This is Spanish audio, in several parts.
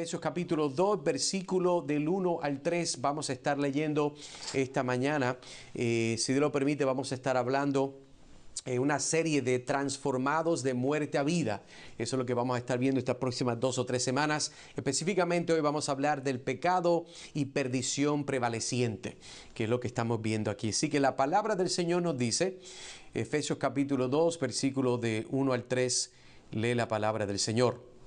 Efesios capítulo 2, versículo del 1 al 3. Vamos a estar leyendo esta mañana. Si Dios lo permite, vamos a estar hablando una serie de transformados de muerte a vida. Eso es lo que vamos a estar viendo estas próximas 2 o 3 semanas. Específicamente hoy vamos a hablar del pecado y perdición prevaleciente, que es lo que estamos viendo aquí. Así que la palabra del Señor nos dice, Efesios capítulo 2, versículo de 1 al 3, lee la palabra del Señor.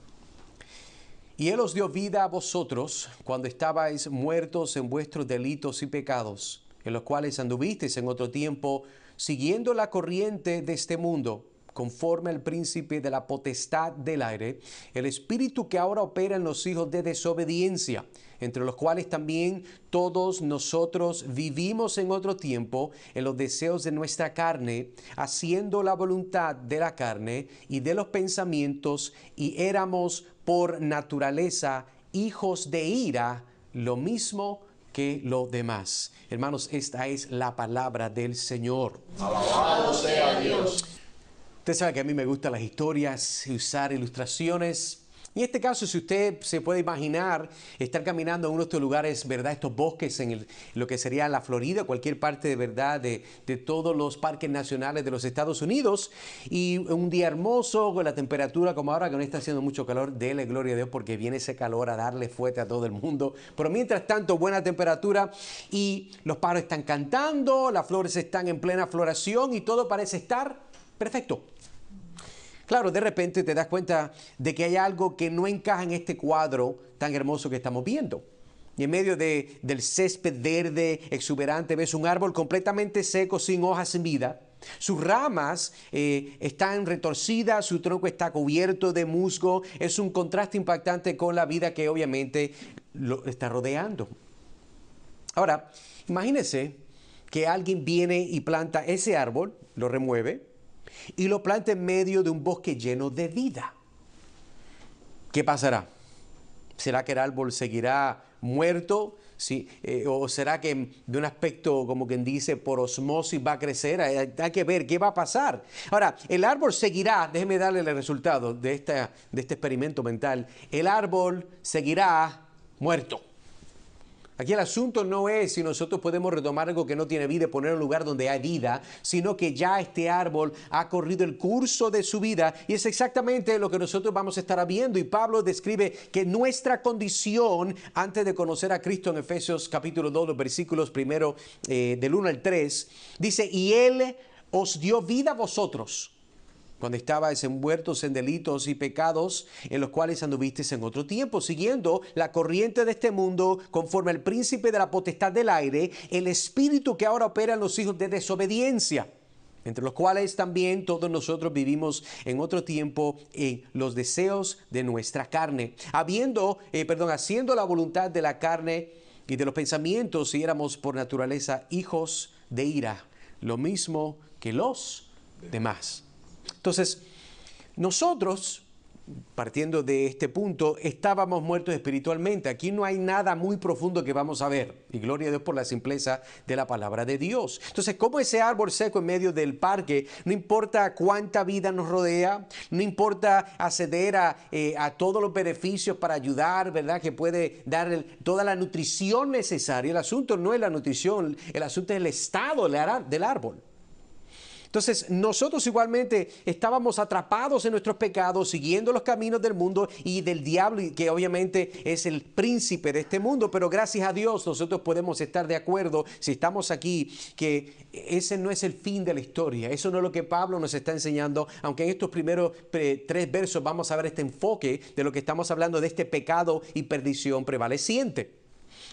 Y Él os dio vida a vosotros cuando estabais muertos en vuestros delitos y pecados, en los cuales anduvisteis en otro tiempo, siguiendo la corriente de este mundo, conforme al príncipe de la potestad del aire, el espíritu que ahora opera en los hijos de desobediencia, entre los cuales también todos nosotros vivimos en otro tiempo en los deseos de nuestra carne, haciendo la voluntad de la carne y de los pensamientos, y éramos por naturaleza hijos de ira, lo mismo que lo demás. Hermanos, esta es la palabra del Señor. Alabado sea Dios. Usted sabe que a mí me gustan las historias y usar ilustraciones. En este caso, si usted se puede imaginar estar caminando en uno de estos lugares, ¿verdad? Estos bosques en lo que sería la Florida, cualquier parte de verdad de todos los parques nacionales de los Estados Unidos, y un día hermoso con la temperatura como ahora, que no está haciendo mucho calor, dele gloria a Dios porque viene ese calor a darle fuerte a todo el mundo. Pero mientras tanto, buena temperatura y los pájaros están cantando, las flores están en plena floración y todo parece estar perfecto. Claro, de repente te das cuenta de que hay algo que no encaja en este cuadro tan hermoso que estamos viendo. Y en medio del césped verde exuberante ves un árbol completamente seco, sin hojas, sin vida. Sus ramas están retorcidas, su tronco está cubierto de musgo. Es un contraste impactante con la vida que obviamente lo está rodeando. Ahora, imagínese que alguien viene y planta ese árbol, lo remueve, y lo planta en medio de un bosque lleno de vida. ¿Qué pasará? ¿Será que el árbol seguirá muerto? ¿Sí? ¿O será que de un aspecto, como quien dice, por osmosis va a crecer? Hay que ver qué va a pasar. Ahora, el árbol seguirá, déjeme darle el resultado de este experimento mental. El árbol seguirá muerto. Aquí el asunto no es si nosotros podemos retomar algo que no tiene vida y poner en un lugar donde hay vida, sino que ya este árbol ha corrido el curso de su vida y es exactamente lo que nosotros vamos a estar viendo. Y Pablo describe que nuestra condición antes de conocer a Cristo en Efesios capítulo 2, los versículos primero del 1 al 3, dice, y Él os dio vida a vosotros cuando estabais envueltos en delitos y pecados, en los cuales anduvisteis en otro tiempo, siguiendo la corriente de este mundo, conforme al príncipe de la potestad del aire, el espíritu que ahora opera en los hijos de desobediencia, entre los cuales también todos nosotros vivimos en otro tiempo en los deseos de nuestra carne, haciendo la voluntad de la carne y de los pensamientos, y éramos por naturaleza hijos de ira, lo mismo que los demás. Entonces, nosotros, partiendo de este punto, estábamos muertos espiritualmente. Aquí no hay nada muy profundo que vamos a ver. Y gloria a Dios por la simpleza de la palabra de Dios. Entonces, como ese árbol seco en medio del parque, no importa cuánta vida nos rodea, no importa acceder a todos los beneficios para ayudar, ¿verdad? Que puede dar toda la nutrición necesaria. El asunto no es la nutrición, el asunto es el estado del árbol. Entonces, nosotros igualmente estábamos atrapados en nuestros pecados, siguiendo los caminos del mundo y del diablo, que obviamente es el príncipe de este mundo. Pero gracias a Dios nosotros podemos estar de acuerdo, si estamos aquí, que ese no es el fin de la historia. Eso no es lo que Pablo nos está enseñando, aunque en estos primeros 3 versos vamos a ver este enfoque de lo que estamos hablando, de este pecado y perdición prevaleciente.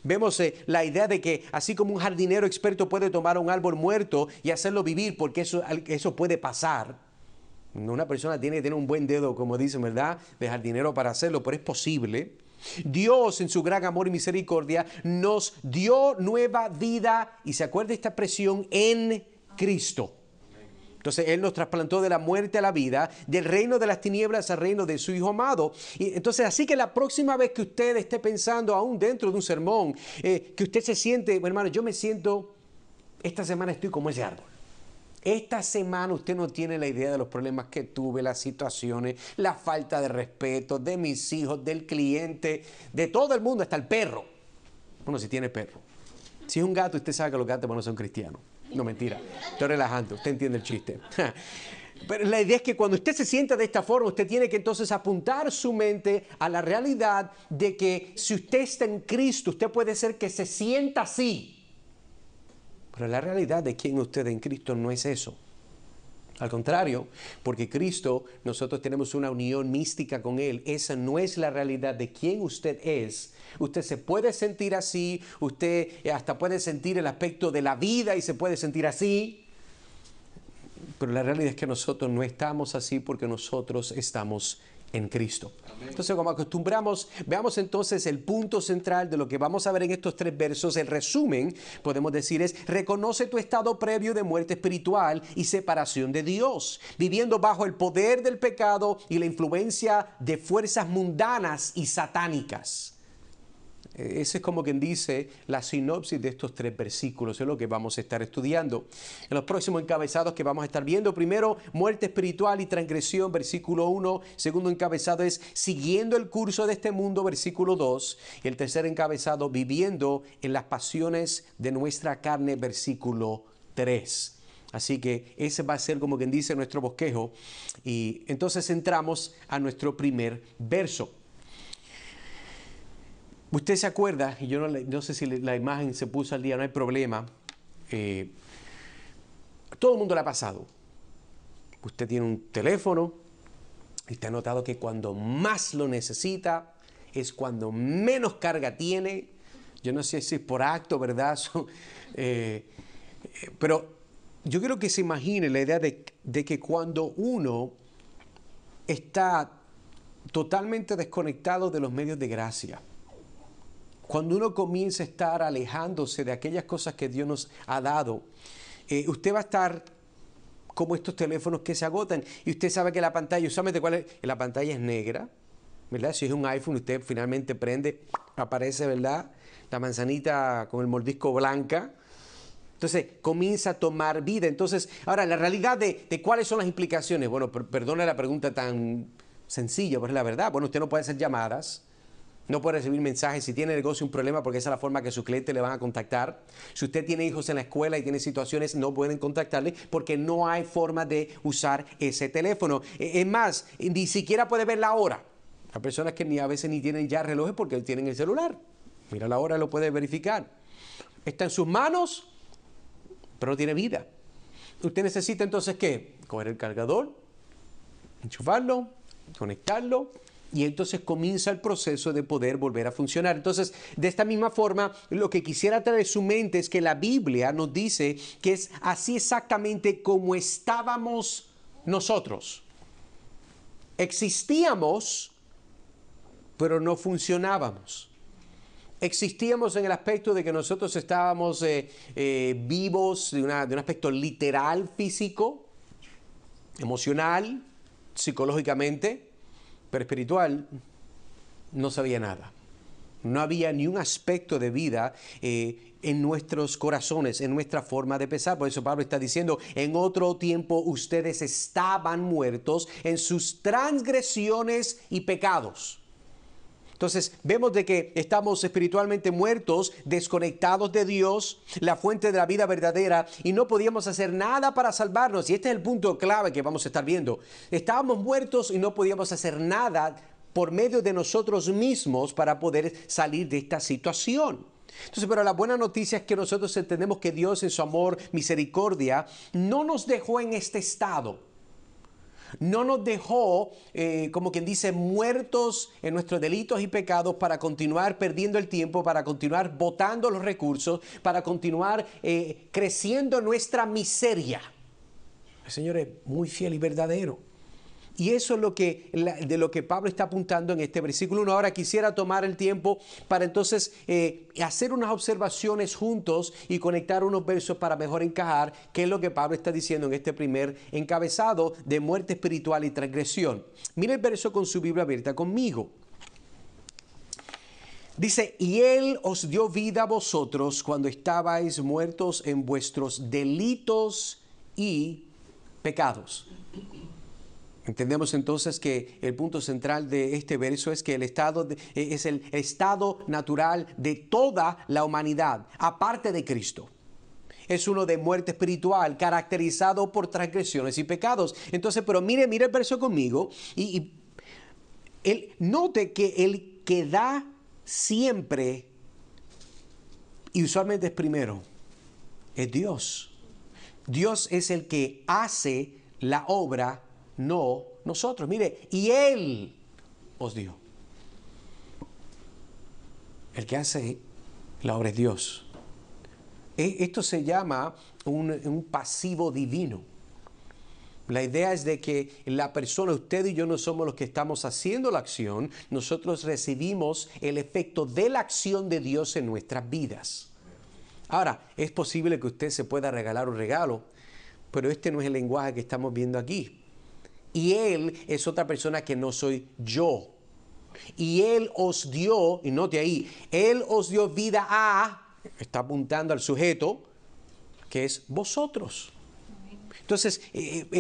Vemos la idea de que así como un jardinero experto puede tomar un árbol muerto y hacerlo vivir, porque eso puede pasar. Una persona tiene que tener un buen dedo, como dicen, ¿verdad?, de jardinero para hacerlo, pero es posible. Dios, en su gran amor y misericordia, nos dio nueva vida, y se acuerda esta expresión, en Cristo. Entonces Él nos trasplantó de la muerte a la vida, del reino de las tinieblas al reino de su Hijo amado. Y entonces, así que la próxima vez que usted esté pensando, aún dentro de un sermón, que usted se siente, bueno, hermano, yo me siento, esta semana estoy como ese árbol. Esta semana usted no tiene la idea de los problemas que tuve, las situaciones, la falta de respeto de mis hijos, del cliente, de todo el mundo, hasta el perro. Bueno, si tiene perro. Si es un gato, usted sabe que los gatos no son cristianos. No, mentira. Estoy relajando. Usted entiende el chiste. Pero la idea es que cuando usted se sienta de esta forma, usted tiene que entonces apuntar su mente a la realidad de que si usted está en Cristo, usted puede ser que se sienta así. Pero la realidad de quién usted en Cristo no es eso. Al contrario, porque Cristo, nosotros tenemos una unión mística con Él. Esa no es la realidad de quién usted es. Usted se puede sentir así, usted hasta puede sentir el aspecto de la vida y se puede sentir así. Pero la realidad es que nosotros no estamos así porque nosotros estamos en Cristo. Entonces, como acostumbramos, veamos entonces el punto central de lo que vamos a ver en estos 3 versos. El resumen, podemos decir, es: reconoce tu estado previo de muerte espiritual y separación de Dios, viviendo bajo el poder del pecado y la influencia de fuerzas mundanas y satánicas. Ese es como quien dice la sinopsis de estos 3 versículos, es lo que vamos a estar estudiando. En los próximos encabezados que vamos a estar viendo, primero, muerte espiritual y transgresión, versículo 1. Segundo encabezado es siguiendo el curso de este mundo, versículo 2. Y el tercer encabezado, viviendo en las pasiones de nuestra carne, versículo 3. Así que ese va a ser como quien dice nuestro bosquejo. Y entonces entramos a nuestro primer verso. Usted se acuerda, y yo no sé si la imagen se puso al día, no hay problema. Todo el mundo le ha pasado. Usted tiene un teléfono y usted ha notado que cuando más lo necesita es cuando menos carga tiene. Yo no sé si es por acto, ¿verdad? Pero yo quiero que se imagine la idea de que cuando uno está totalmente desconectado de los medios de gracia, cuando uno comienza a estar alejándose de aquellas cosas que Dios nos ha dado, usted va a estar como estos teléfonos que se agotan. Y usted sabe que la pantalla, usualmente la pantalla es negra, ¿verdad? Si es un iPhone, usted finalmente prende, aparece, ¿verdad?, la manzanita con el mordisco blanca. Entonces comienza a tomar vida. Entonces, ahora, la realidad de cuáles son las implicaciones. Bueno, perdone la pregunta tan sencilla, pero es la verdad. Bueno, usted no puede hacer llamadas. No puede recibir mensajes. Si tiene negocio un problema, porque esa es la forma que sus clientes le van a contactar. Si usted tiene hijos en la escuela y tiene situaciones, no pueden contactarle porque no hay forma de usar ese teléfono. Es más, ni siquiera puede ver la hora. Hay personas que a veces ni tienen ya relojes porque tienen el celular. Mira la hora y lo puede verificar. Está en sus manos, pero no tiene vida. Usted necesita entonces, ¿qué? Coger el cargador, enchufarlo, conectarlo, y entonces comienza el proceso de poder volver a funcionar. Entonces, de esta misma forma, lo que quisiera traer a su mente es que la Biblia nos dice que es así exactamente como estábamos nosotros. Existíamos, pero no funcionábamos. Existíamos en el aspecto de que nosotros estábamos vivos de un aspecto literal, físico, emocional, psicológicamente, pero espiritual no sabía nada. No había ni un aspecto de vida en nuestros corazones, en nuestra forma de pensar. Por eso Pablo está diciendo, en otro tiempo ustedes estaban muertos en sus transgresiones y pecados. Entonces vemos de que estamos espiritualmente muertos, desconectados de Dios, la fuente de la vida verdadera, y no podíamos hacer nada para salvarnos. Y este es el punto clave que vamos a estar viendo. Estábamos muertos y no podíamos hacer nada por medio de nosotros mismos para poder salir de esta situación. Entonces, pero la buena noticia es que nosotros entendemos que Dios en su amor, misericordia, no nos dejó en este estado. No nos dejó, como quien dice, muertos en nuestros delitos y pecados para continuar perdiendo el tiempo, para continuar botando los recursos, para continuar creciendo en nuestra miseria. El Señor es muy fiel y verdadero. Y eso es de lo que Pablo está apuntando en este versículo 1. Ahora quisiera tomar el tiempo para entonces hacer unas observaciones juntos y conectar unos versos para mejor encajar qué es lo que Pablo está diciendo en este primer encabezado de muerte espiritual y transgresión. Mira el verso con su Biblia abierta conmigo. Dice, y Él os dio vida a vosotros cuando estabais muertos en vuestros delitos y pecados. Entendemos entonces que el punto central de este verso es que es el estado natural de toda la humanidad, aparte de Cristo. Es uno de muerte espiritual, caracterizado por transgresiones y pecados. Entonces, pero mire el verso conmigo y note que el que da siempre y usualmente es primero, es Dios. Dios es el que hace la obra, no nosotros. Mire, y Él os dio. El que hace la obra es Dios. Esto se llama un pasivo divino. La idea es de que la persona, usted y yo no somos los que estamos haciendo la acción, nosotros recibimos el efecto de la acción de Dios en nuestras vidas. Ahora, es posible que usted se pueda regalar un regalo, pero este no es el lenguaje que estamos viendo aquí. Y Él es otra persona que no soy yo. Y Él os dio, y note ahí, Él os dio vida a, está apuntando al sujeto, que es vosotros. Entonces,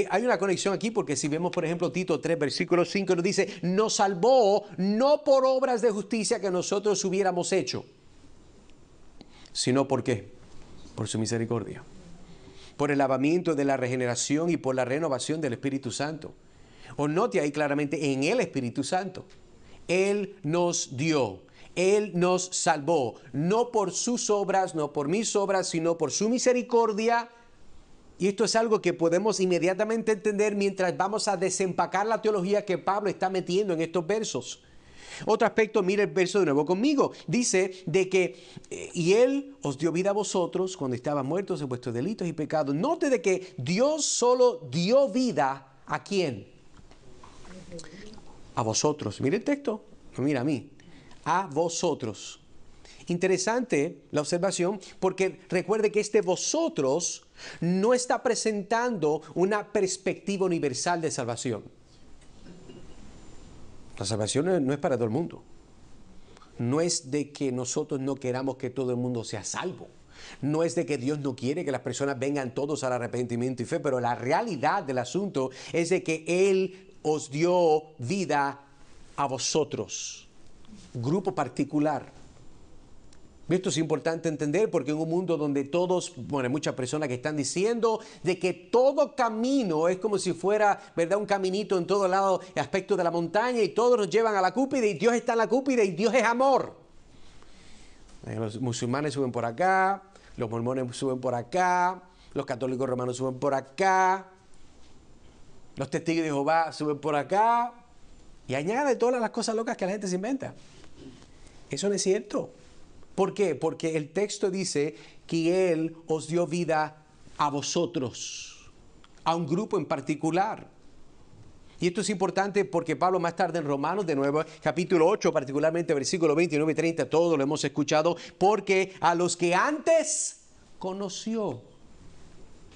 hay una conexión aquí porque si vemos, por ejemplo, Tito 3, versículo 5, nos dice, nos salvó no por obras de justicia que nosotros hubiéramos hecho, sino ¿por qué? Por su misericordia, por el lavamiento de la regeneración y por la renovación del Espíritu Santo. O note ahí claramente, en el Espíritu Santo. Él nos dio, Él nos salvó, no por sus obras, no por mis obras, sino por su misericordia. Y esto es algo que podemos inmediatamente entender mientras vamos a desempacar la teología que Pablo está metiendo en estos versos. Otro aspecto, mire el verso de nuevo conmigo. Dice de que, y Él os dio vida a vosotros cuando estaban muertos en vuestros delitos y pecados. Note de que Dios solo dio vida ¿a quién? A vosotros. Mire el texto, mira a mí. A vosotros. Interesante la observación porque recuerde que este vosotros no está presentando una perspectiva universal de salvación. La salvación no es para todo el mundo. No es de que nosotros no queramos que todo el mundo sea salvo. No es de que Dios no quiere que las personas vengan todos al arrepentimiento y fe, pero la realidad del asunto es de que Él os dio vida a vosotros. Grupo particular. Esto es importante entender porque en un mundo donde todos, bueno, hay muchas personas que están diciendo de que todo camino es como si fuera, ¿verdad?, un caminito en todo lado, aspecto de la montaña y todos nos llevan a la cúspide y Dios está en la cúspide y Dios es amor. Los musulmanes suben por acá, los mormones suben por acá, los católicos romanos suben por acá, los testigos de Jehová suben por acá y añade todas las cosas locas que la gente se inventa. Eso no es cierto. ¿Por qué? Porque el texto dice que Él os dio vida a vosotros, a un grupo en particular. Y esto es importante porque Pablo más tarde en Romanos, de nuevo, capítulo 8, particularmente versículo 29 y 30, todo lo hemos escuchado, porque a los que antes conoció.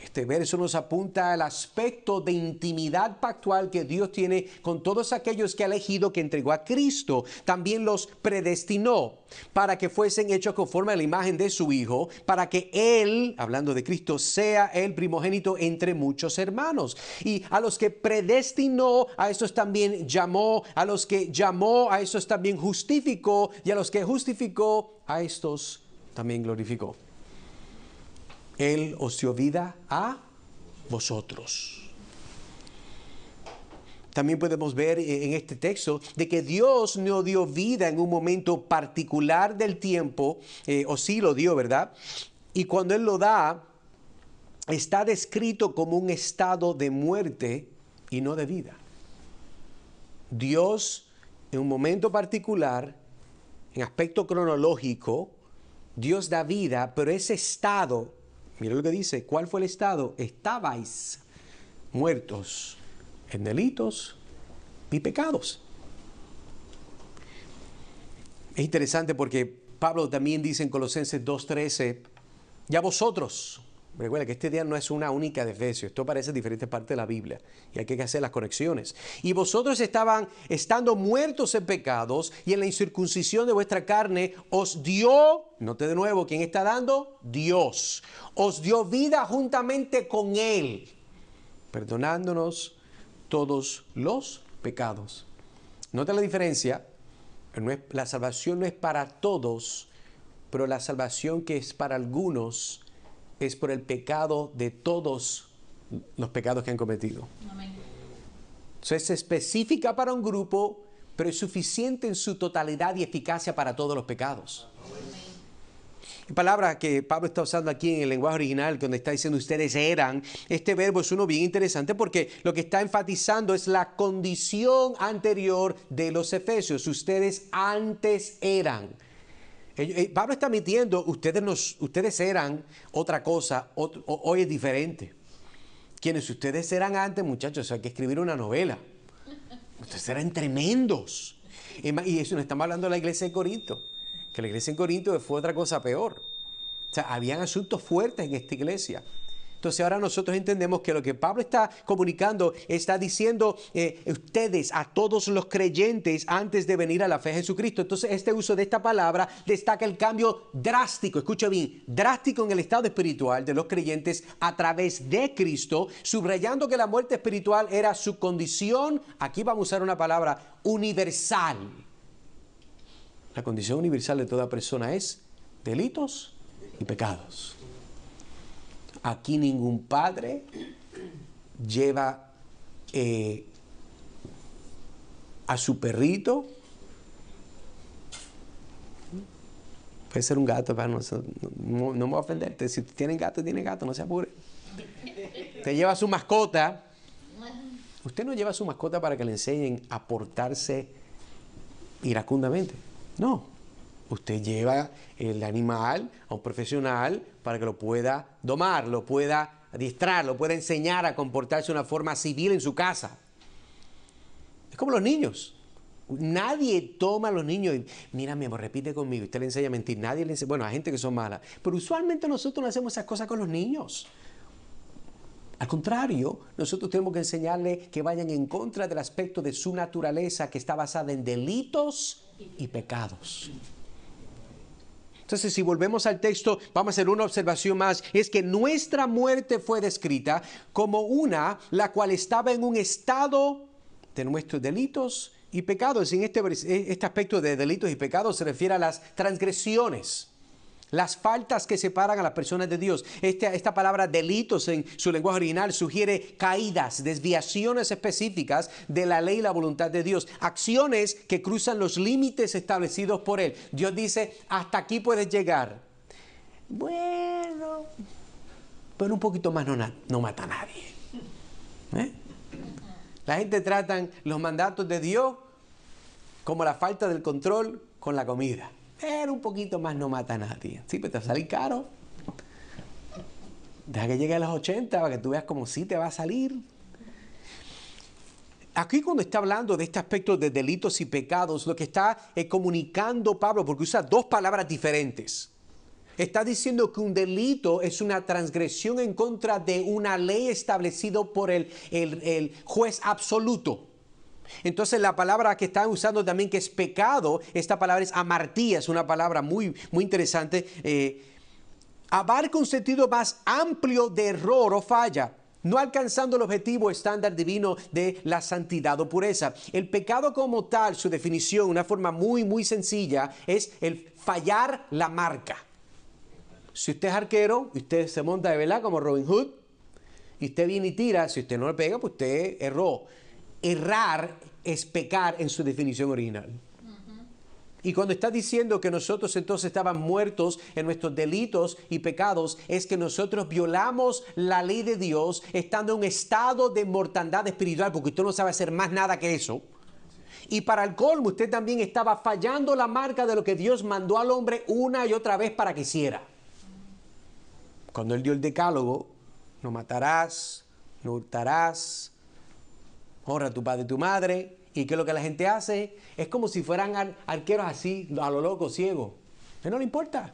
Este verso nos apunta al aspecto de intimidad pactual que Dios tiene con todos aquellos que ha elegido, que entregó a Cristo. También los predestinó para que fuesen hechos conforme a la imagen de su Hijo, para que Él, hablando de Cristo, sea el primogénito entre muchos hermanos. Y a los que predestinó, a estos también llamó, a los que llamó, a estos también justificó, y a los que justificó, a estos también glorificó. Él os dio vida a vosotros. También podemos ver en este texto de que Dios no dio vida en un momento particular del tiempo, o sí lo dio, ¿verdad? Y cuando Él lo da, está descrito como un estado de muerte y no de vida. Dios, en un momento particular, en aspecto cronológico, Dios da vida, pero ese estado, mira lo que dice, ¿cuál fue el estado? Estabais muertos en delitos y pecados. Es interesante porque Pablo también dice en Colosenses 2:13, ya vosotros Recuerda que este día no es una única de Efesios, esto aparece en diferentes partes de la Biblia y hay que hacer las conexiones. Y vosotros estando muertos en pecados y en la incircuncisión de vuestra carne, os dio, note de nuevo, ¿quién está dando? Dios. Os dio vida juntamente con Él, perdonándonos todos los pecados. Nota la diferencia, la salvación no es para todos, pero la salvación que es para algunos es por el pecado de todos los pecados que han cometido. Amén. Entonces es específica para un grupo, pero es suficiente en su totalidad y eficacia para todos los pecados. La palabra que Pablo está usando aquí en el lenguaje original, donde está diciendo ustedes eran, este verbo es uno bien interesante porque lo que está enfatizando es la condición anterior de los efesios. Ustedes antes eran. Pablo está admitiendo, ustedes eran otra cosa, hoy es diferente. Quienes ustedes eran antes, muchachos, hay que escribir una novela. Ustedes eran tremendos. Y eso no estamos hablando de la iglesia de Corinto, que la iglesia en Corinto fue otra cosa peor. O sea, habían asuntos fuertes en esta iglesia. Entonces ahora nosotros entendemos que lo que Pablo está comunicando, está diciendo ustedes, a todos los creyentes antes de venir a la fe de Jesucristo. Entonces este uso de esta palabra destaca el cambio drástico, escucha bien, drástico en el estado espiritual de los creyentes a través de Cristo, subrayando que la muerte espiritual era su condición, aquí vamos a usar una palabra, universal. La condición universal de toda persona es delitos y pecados. Aquí ningún padre lleva a su perrito. Puede ser un gato, pero no me voy a ofenderte. Si tienen gato, no se apure. Usted lleva a su mascota. Usted no lleva a su mascota para que le enseñen a portarse iracundamente. No. Usted lleva el animal a un profesional para que lo pueda domar, lo pueda adiestrar, lo pueda enseñar a comportarse de una forma civil en su casa. Es como los niños. Nadie toma a los niños y, mira, mi amor, repite conmigo. Usted le enseña a mentir. Nadie le enseña. Bueno, hay gente que son malas. Pero usualmente nosotros no hacemos esas cosas con los niños. Al contrario, nosotros tenemos que enseñarles que vayan en contra del aspecto de su naturaleza que está basada en delitos y pecados. Entonces, si volvemos al texto, vamos a hacer una observación más. Es que nuestra muerte fue descrita como la cual estaba en un estado de nuestros delitos y pecados. En este aspecto de delitos y pecados se refiere a las transgresiones, las faltas que separan a las personas de Dios. Esta palabra delitos en su lenguaje original sugiere caídas, desviaciones específicas de la ley y la voluntad de Dios. Acciones que cruzan los límites establecidos por Él. Dios dice, hasta aquí puedes llegar. Bueno, pero un poquito más no mata a nadie. La gente trata los mandatos de Dios como la falta del control con la comida. Pero un poquito más no mata a nadie. Sí, pero te va a salir caro. Deja que llegue a los 80 para que tú veas cómo sí te va a salir. Aquí cuando está hablando de este aspecto de delitos y pecados, lo que está comunicando Pablo, porque usa dos palabras diferentes. Está diciendo que un delito es una transgresión en contra de una ley establecida por el juez absoluto. Entonces la palabra que están usando también, que es pecado, esta palabra es amartía, es una palabra muy, muy interesante. Abarca un sentido más amplio de error o falla, no alcanzando el objetivo estándar divino de la santidad o pureza. El pecado como tal, su definición, una forma muy, muy sencilla, es el fallar la marca. Si usted es arquero, usted se monta de verdad como Robin Hood, y usted viene y tira, si usted no le pega, pues usted erró. Errar es pecar en su definición original. Y cuando está diciendo que nosotros entonces estábamos muertos en nuestros delitos y pecados, es que nosotros violamos la ley de Dios estando en un estado de mortandad espiritual, porque usted no sabe hacer más nada que eso. Y para el colmo, usted también estaba fallando la marca de lo que Dios mandó al hombre una y otra vez para que hiciera. Cuando Él dio el decálogo, no matarás, no hurtarás, honra a tu padre y tu madre. ¿Y qué es lo que la gente hace? Es como si fueran arqueros así, a lo loco, ciego. A él no le importa.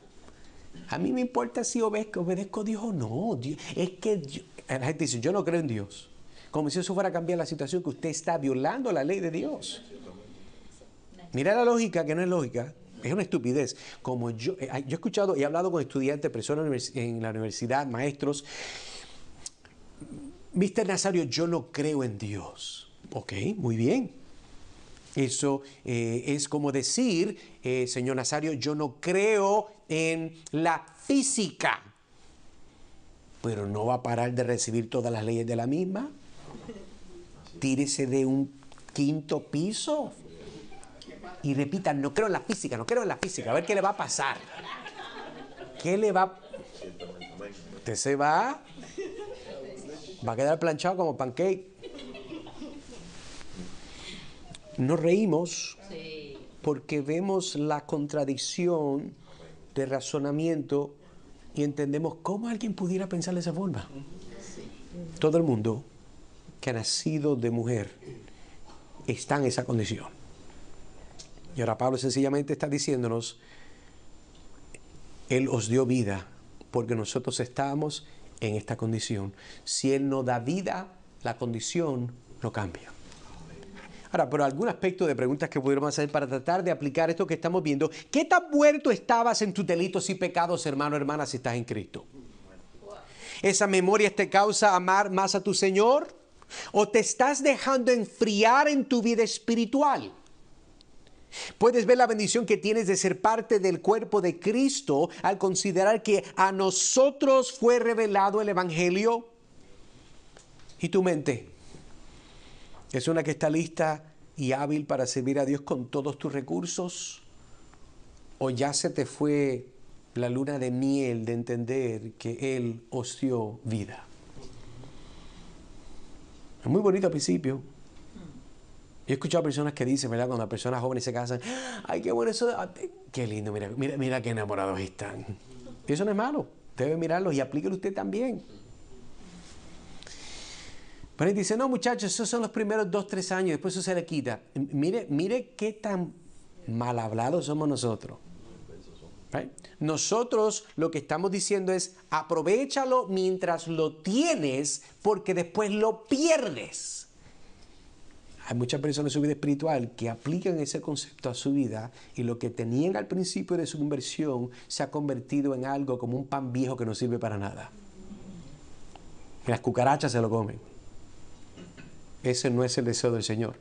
A mí me importa si obedezco a Dios o no. Es que la gente dice, yo no creo en Dios. Como si eso fuera a cambiar la situación, que usted está violando la ley de Dios. Mira la lógica, que no es lógica. Es una estupidez. Como yo he escuchado y he hablado con estudiantes, personas en la universidad, maestros. Mr. Nazario, yo no creo en Dios. Ok, muy bien. Eso es como decir, señor Nazario, yo no creo en la física. Pero no va a parar de recibir todas las leyes de la misma. Tírese de un 5º piso y repita, no creo en la física, no creo en la física. A ver qué le va a pasar. ¿Qué le va? Usted se va a quedar planchado como pancake. Nos reímos porque vemos la contradicción de razonamiento y entendemos cómo alguien pudiera pensar de esa forma. Todo el mundo que ha nacido de mujer está en esa condición. Y ahora Pablo sencillamente está diciéndonos, Él os dio vida porque nosotros estábamos en esta condición. Si Él no da vida, la condición no cambia. Ahora, pero algún aspecto de preguntas que pudiéramos hacer para tratar de aplicar esto que estamos viendo. ¿Qué tan muerto estabas en tus delitos y pecados, hermano, hermana, si estás en Cristo? ¿Esa memoria te causa amar más a tu Señor? ¿O te estás dejando enfriar en tu vida espiritual? Puedes ver la bendición que tienes de ser parte del cuerpo de Cristo al considerar que a nosotros fue revelado el Evangelio. ¿Y tu mente? ¿Es una que está lista y hábil para servir a Dios con todos tus recursos? ¿O ya se te fue la luna de miel de entender que Él os dio vida? Es muy bonito al principio. Yo he escuchado personas que dicen, ¿verdad? Cuando las personas jóvenes se casan, ¡ay, qué bueno eso! ¡Qué lindo! Mira qué enamorados están. Y eso no es malo. Debe mirarlos y aplíquelo usted también. Pero él dice, no, muchachos, esos son los primeros 2-3 años, después eso se le quita. Mire qué tan mal hablados somos nosotros. ¿Right? Nosotros lo que estamos diciendo es, aprovéchalo mientras lo tienes, porque después lo pierdes. Hay muchas personas en su vida espiritual que aplican ese concepto a su vida y lo que tenían al principio de su conversión se ha convertido en algo como un pan viejo que no sirve para nada. Las cucarachas se lo comen. Ese no es el deseo del Señor.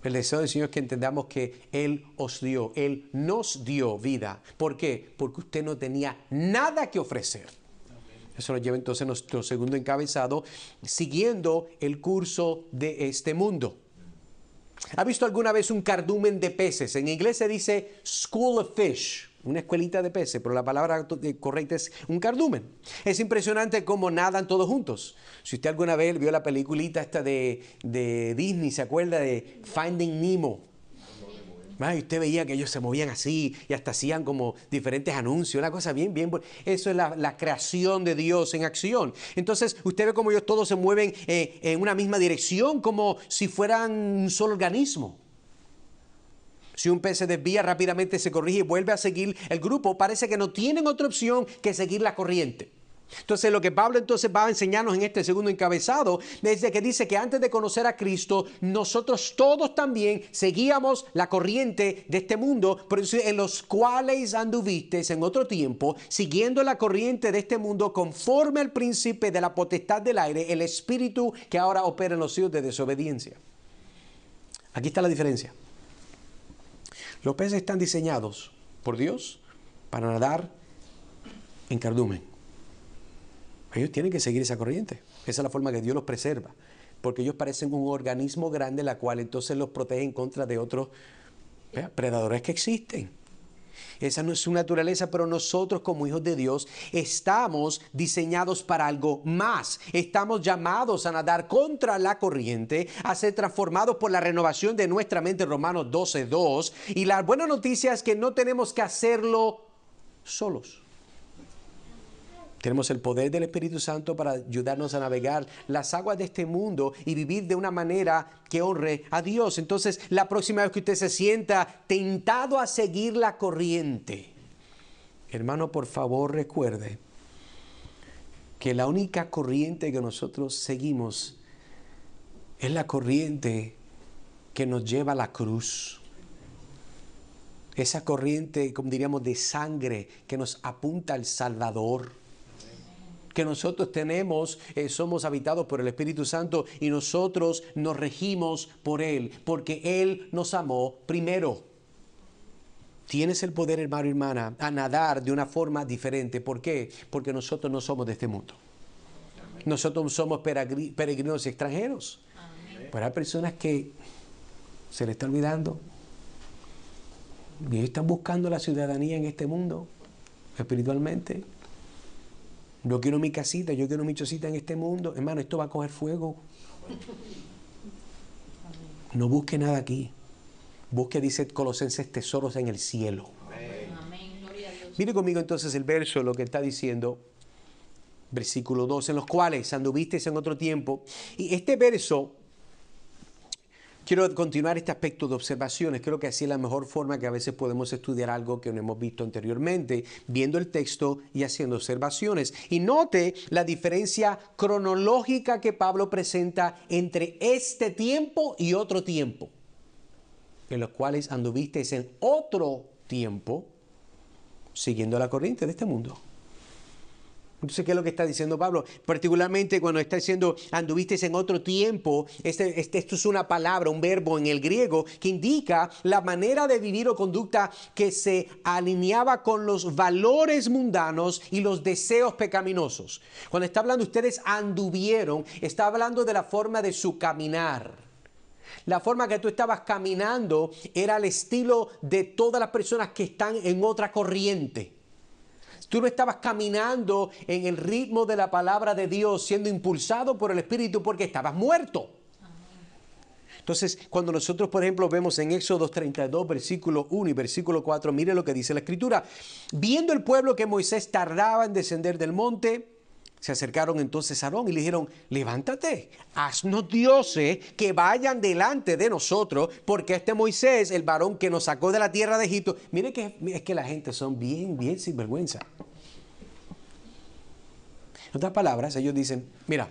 El deseo del Señor es que entendamos que Él os dio, Él nos dio vida. ¿Por qué? Porque usted no tenía nada que ofrecer. Eso nos lleva entonces a nuestro segundo encabezado, siguiendo el curso de este mundo. ¿Ha visto alguna vez un cardumen de peces? En inglés se dice school of fish, una escuelita de peces, pero la palabra correcta es un cardumen. Es impresionante cómo nadan todos juntos. Si usted alguna vez vio la peliculita esta de Disney, ¿se acuerda de Finding Nemo? Y usted veía que ellos se movían así y hasta hacían como diferentes anuncios, una cosa bien. Eso es la creación de Dios en acción. Entonces usted ve como ellos todos se mueven en una misma dirección, como si fueran un solo organismo. Si un pez se desvía, rápidamente se corrige y vuelve a seguir el grupo. Parece que no tienen otra opción que seguir la corriente. Entonces lo que Pablo entonces va a enseñarnos en este segundo encabezado es de que dice que antes de conocer a Cristo, nosotros todos también seguíamos la corriente de este mundo, por eso en los cuales anduvisteis en otro tiempo, siguiendo la corriente de este mundo conforme al príncipe de la potestad del aire, el espíritu que ahora opera en los hijos de desobediencia. Aquí está la diferencia. Los peces están diseñados por Dios para nadar en cardumen. Ellos tienen que seguir esa corriente. Esa es la forma que Dios los preserva. Porque ellos parecen un organismo grande, la cual entonces los protege en contra de otros predadores que existen. Esa no es su naturaleza, pero nosotros como hijos de Dios estamos diseñados para algo más. Estamos llamados a nadar contra la corriente, a ser transformados por la renovación de nuestra mente, Romanos 12:2. Y la buena noticia es que no tenemos que hacerlo solos. Tenemos el poder del Espíritu Santo para ayudarnos a navegar las aguas de este mundo y vivir de una manera que honre a Dios. Entonces, la próxima vez que usted se sienta tentado a seguir la corriente, Hermano, por favor recuerde que la única corriente que nosotros seguimos es la corriente que nos lleva a la cruz. Esa corriente, como diríamos, de sangre que nos apunta al Salvador. Que nosotros tenemos, somos habitados por el Espíritu Santo y nosotros nos regimos por Él, porque Él nos amó primero. Tienes el poder, hermano y hermana, a nadar de una forma diferente. ¿Por qué? Porque nosotros no somos de este mundo. Nosotros somos peregrinos extranjeros. Pero hay personas que se les está olvidando y están buscando la ciudadanía en este mundo, espiritualmente. Yo quiero mi casita, yo quiero mi chocita en este mundo. Hermano, esto va a coger fuego. No busque nada aquí. Busque, dice Colosenses, tesoros en el cielo. Amén. Mire conmigo entonces el verso, lo que está diciendo, versículo 2, en los cuales anduvisteis en otro tiempo. Y este verso, quiero continuar este aspecto de observaciones. Creo que así es la mejor forma que a veces podemos estudiar algo que no hemos visto anteriormente, viendo el texto y haciendo observaciones. Y note la diferencia cronológica que Pablo presenta entre este tiempo y otro tiempo, en los cuales anduvisteis en otro tiempo, siguiendo la corriente de este mundo. Entonces, ¿qué es lo que está diciendo Pablo? Particularmente cuando está diciendo anduvisteis en otro tiempo, esto es una palabra, un verbo en el griego que indica la manera de vivir o conducta que se alineaba con los valores mundanos y los deseos pecaminosos. Cuando está hablando ustedes anduvieron, está hablando de la forma de su caminar. La forma que tú estabas caminando era el estilo de todas las personas que están en otra corriente. Tú no estabas caminando en el ritmo de la palabra de Dios, siendo impulsado por el Espíritu porque estabas muerto. Entonces, cuando nosotros, por ejemplo, vemos en Éxodo 32, versículo 1 y versículo 4, mire lo que dice la Escritura. Viendo el pueblo que Moisés tardaba en descender del monte, se acercaron entonces a Aarón y le dijeron, levántate, haznos dioses que vayan delante de nosotros, porque este Moisés, el varón que nos sacó de la tierra de Egipto, mire que es que la gente son bien sinvergüenza. En otras palabras, ellos dicen, mira,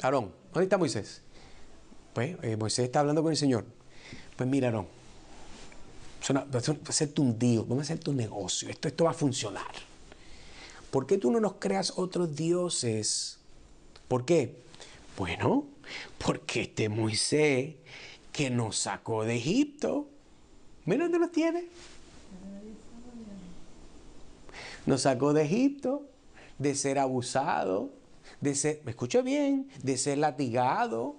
Aarón, ¿dónde está Moisés? Pues Moisés está hablando con el Señor. Pues mira, Aarón, vamos a hacerte un deal, vamos a hacerte un negocio, esto va a funcionar. ¿Por qué tú no nos creas otros dioses? ¿Por qué? Bueno, porque este Moisés que nos sacó de Egipto, mira dónde nos tiene. Nos sacó de Egipto, de ser abusado, de ser, me escucha bien, de ser latigado,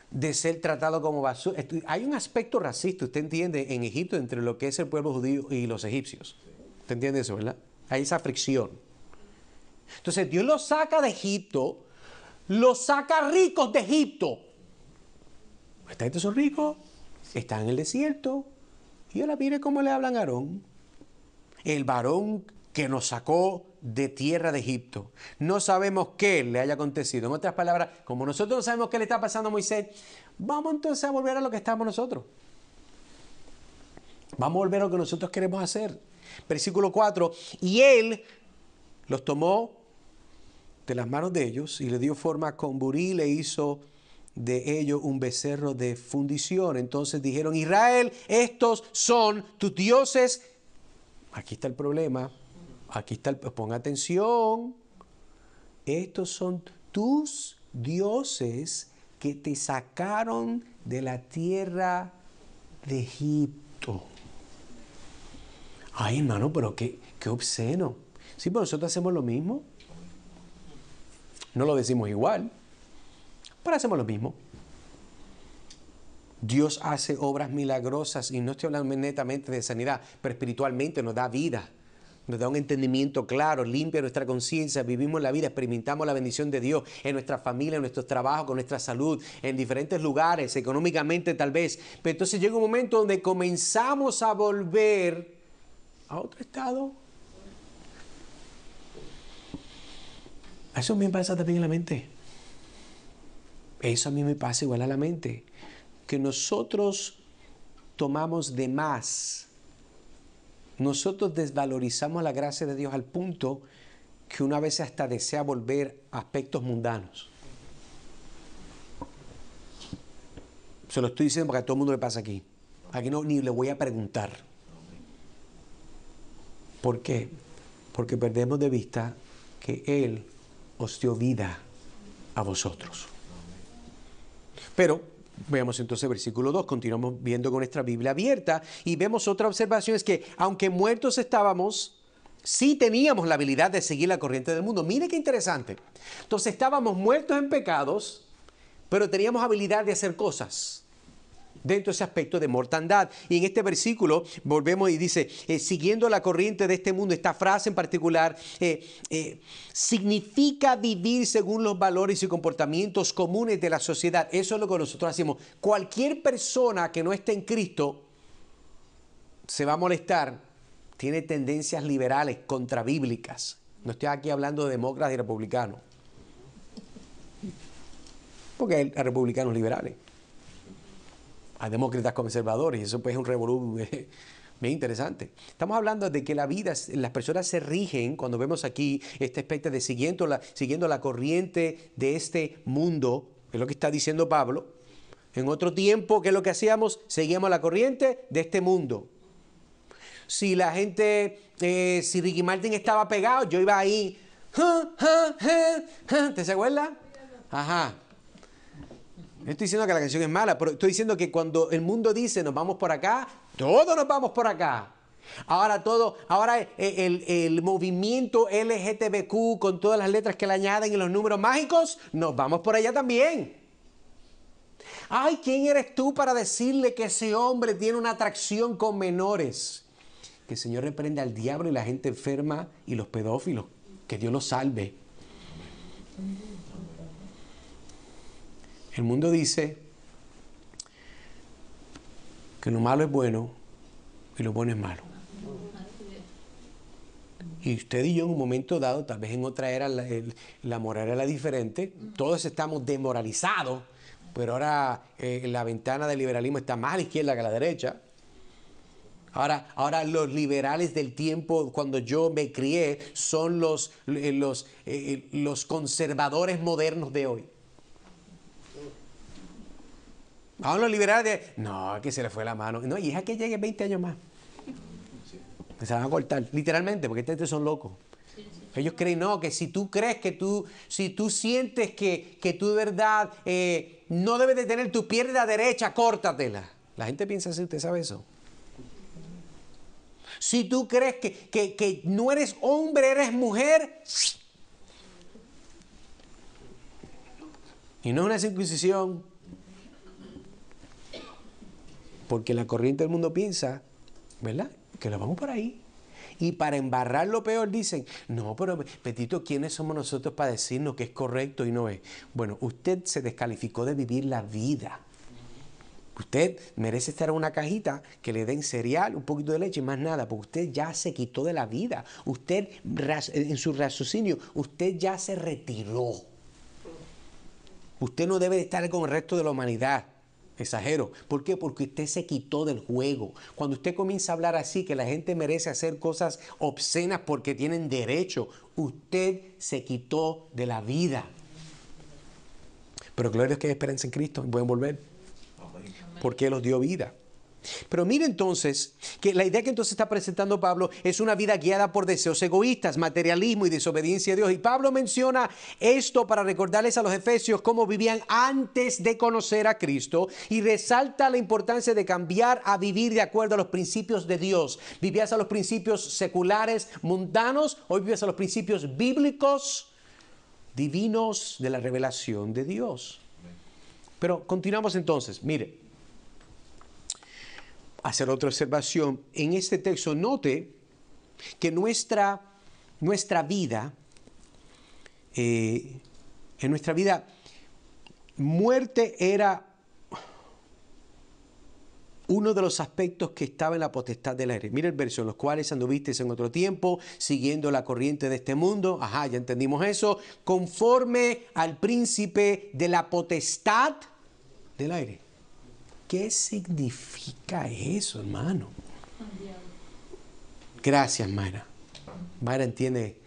de ser tratado como basura. Hay un aspecto racista, usted entiende, en Egipto entre lo que es el pueblo judío y los egipcios. ¿Usted entiende eso, verdad? Hay esa fricción. Entonces Dios los saca de Egipto, los saca ricos de Egipto. Esta gente son ricos, están en el desierto. Y ahora mire cómo le hablan a Aarón, el varón que nos sacó de tierra de Egipto. No sabemos qué le haya acontecido. En otras palabras, como nosotros no sabemos qué le está pasando a Moisés, vamos entonces a volver a lo que estamos nosotros. Vamos a volver a lo que nosotros queremos hacer. Versículo 4, y él los tomó de las manos de ellos y le dio forma con burí, le hizo de ellos un becerro de fundición. Entonces dijeron, Israel, estos son tus dioses. Aquí está el problema. Aquí está pon atención. Estos son tus dioses que te sacaron de la tierra de Egipto. Ay, hermano, pero qué obsceno. Sí, pero nosotros hacemos lo mismo. No lo decimos igual, pero hacemos lo mismo. Dios hace obras milagrosas y no estoy hablando netamente de sanidad, pero espiritualmente nos da vida, nos da un entendimiento claro, limpia nuestra conciencia, vivimos la vida, experimentamos la bendición de Dios en nuestra familia, en nuestros trabajos, con nuestra salud, en diferentes lugares, económicamente tal vez. Pero entonces llega un momento donde comenzamos a volver a otro estado. Eso a mí me pasa también en la mente. Eso a mí me pasa igual a la mente. Que nosotros tomamos de más nosotros desvalorizamos la gracia de Dios al punto que una vez hasta desea volver a aspectos mundanos. Se lo estoy diciendo porque a todo el mundo le pasa aquí. Aquí no, ni le voy a preguntar. ¿Por qué? Porque perdemos de vista que Él os dio vida a vosotros. Pero veamos entonces versículo 2, continuamos viendo con nuestra Biblia abierta y vemos otra observación, es que aunque muertos estábamos, sí teníamos la habilidad de seguir la corriente del mundo. Mire qué interesante. Entonces estábamos muertos en pecados, pero teníamos habilidad de hacer cosas dentro de ese aspecto de mortandad. Y en este versículo volvemos y dice, siguiendo la corriente de este mundo, esta frase en particular, significa vivir según los valores y comportamientos comunes de la sociedad. Eso es lo que nosotros hacemos. Cualquier persona que no esté en Cristo se va a molestar, tiene tendencias liberales, contrabíblicas. No estoy aquí hablando de demócratas y republicanos, porque hay republicanos liberales. Hay demócratas conservadores y eso pues es un revolú bien interesante. Estamos hablando de que la vida, las personas se rigen, cuando vemos aquí este aspecto de siguiendo la corriente de este mundo, es lo que está diciendo Pablo. En otro tiempo, ¿qué es lo que hacíamos? Seguíamos la corriente de este mundo. Si la gente, si Ricky Martin estaba pegado, yo iba ahí. ¿Te se acuerda? Ajá. No estoy diciendo que la canción es mala, pero estoy diciendo que cuando el mundo dice nos vamos por acá, todos nos vamos por acá. Ahora el movimiento LGTBQ con todas las letras que le añaden y los números mágicos, nos vamos por allá también. Ay, ¿quién eres tú para decirle que ese hombre tiene una atracción con menores? Que el Señor reprenda al diablo y la gente enferma y los pedófilos. Que Dios los salve. El mundo dice que lo malo es bueno y lo bueno es malo. Y usted y yo en un momento dado, tal vez en otra era la moral era diferente, todos estamos desmoralizados, pero ahora la ventana del liberalismo está más a la izquierda que a la derecha. Ahora los liberales del tiempo, cuando yo me crié, son los conservadores modernos de hoy. Ahora los liberales no, que se le fue la mano. No, y es que llegue 20 años más. Se van a cortar, literalmente, porque estos son locos. Ellos creen, no, que si tú crees si tú sientes que tú de verdad no debes de tener tu pierna derecha, córtatela. La gente piensa así, ¿usted sabe eso? Si tú crees que no eres hombre, eres mujer. Y no es una circuncisión. Porque la corriente del mundo piensa, ¿verdad?, que lo vamos por ahí. Y para embarrar lo peor dicen, no, pero Petito, ¿quiénes somos nosotros para decirnos que es correcto y no es? Bueno, usted se descalificó de vivir la vida. Usted merece estar en una cajita que le den cereal, un poquito de leche y más nada, porque usted ya se quitó de la vida. Usted, en su raciocinio, usted ya se retiró. Usted no debe de estar con el resto de la humanidad. Exagero. ¿Por qué? Porque usted se quitó del juego. Cuando usted comienza a hablar así, que la gente merece hacer cosas obscenas porque tienen derecho, usted se quitó de la vida. Pero gloria a Dios que hay esperanza en Cristo y pueden volver. Porque Él los dio vida. Pero mire entonces que la idea que entonces está presentando Pablo es una vida guiada por deseos egoístas, materialismo y desobediencia a Dios. Y Pablo menciona esto para recordarles a los efesios cómo vivían antes de conocer a Cristo y resalta la importancia de cambiar a vivir de acuerdo a los principios de Dios. Vivías a los principios seculares, mundanos, hoy vives a los principios bíblicos, divinos de la revelación de Dios. Pero continuamos entonces, mire. Hacer otra observación. En este texto note que nuestra vida, en nuestra vida, muerte era uno de los aspectos que estaba en la potestad del aire. Mira el verso, en los cuales anduvisteis en otro tiempo, siguiendo la corriente de este mundo. Ajá, ya entendimos eso. Conforme al príncipe de la potestad del aire. ¿Qué significa eso, hermano? Gracias, Mayra. Mayra entiende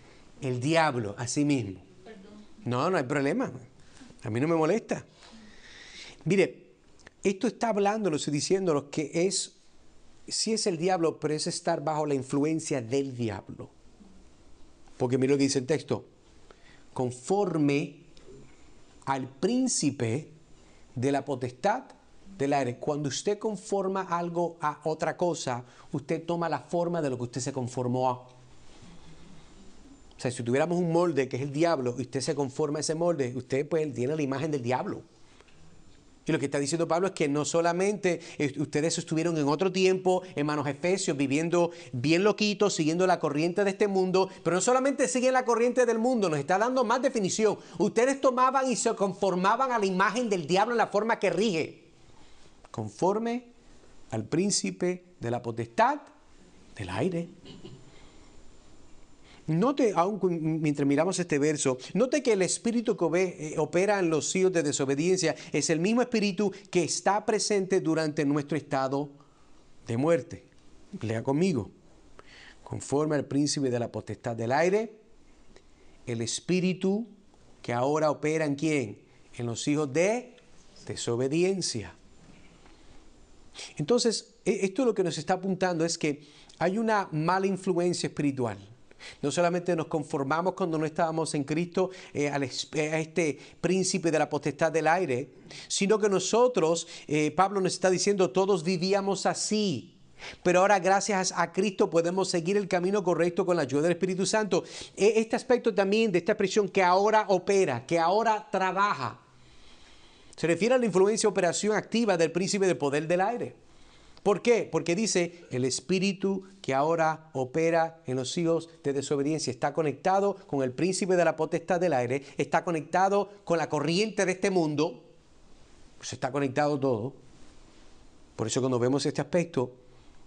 el diablo a sí mismo. No, no hay problema. A mí no me molesta. Mire, esto está hablando, lo estoy diciendo, lo que es, sí es el diablo, pero es estar bajo la influencia del diablo. Porque mira lo que dice el texto. Conforme al príncipe de la potestad del aire. Cuando usted conforma algo a otra cosa, usted toma la forma de lo que usted se conformó a. O sea, si tuviéramos un molde que es el diablo y usted se conforma a ese molde, usted pues tiene la imagen del diablo. Y lo que está diciendo Pablo es que no solamente ustedes estuvieron en otro tiempo, hermanos Efesios, viviendo bien loquitos, siguiendo la corriente de este mundo, pero no solamente siguen la corriente del mundo, nos está dando más definición. Ustedes tomaban y se conformaban a la imagen del diablo en la forma que rige, conforme al príncipe de la potestad del aire. Note, aún mientras miramos este verso, note que el espíritu que opera en los hijos de desobediencia es el mismo espíritu que está presente durante nuestro estado de muerte. Lea conmigo. Conforme al príncipe de la potestad del aire, el espíritu que ahora opera ¿en quién? En los hijos de desobediencia. Entonces, esto lo que nos está apuntando es que hay una mala influencia espiritual. No solamente nos conformamos cuando no estábamos en Cristo a este príncipe de la potestad del aire, sino que nosotros, Pablo nos está diciendo, todos vivíamos así. Pero ahora gracias a Cristo podemos seguir el camino correcto con la ayuda del Espíritu Santo. Este aspecto también de esta expresión que ahora opera, que ahora trabaja, se refiere a la influencia operación activa del príncipe del poder del aire. ¿Por qué? Porque dice, el espíritu que ahora opera en los hijos de desobediencia está conectado con el príncipe de la potestad del aire, está conectado con la corriente de este mundo, pues está conectado todo. Por eso cuando vemos este aspecto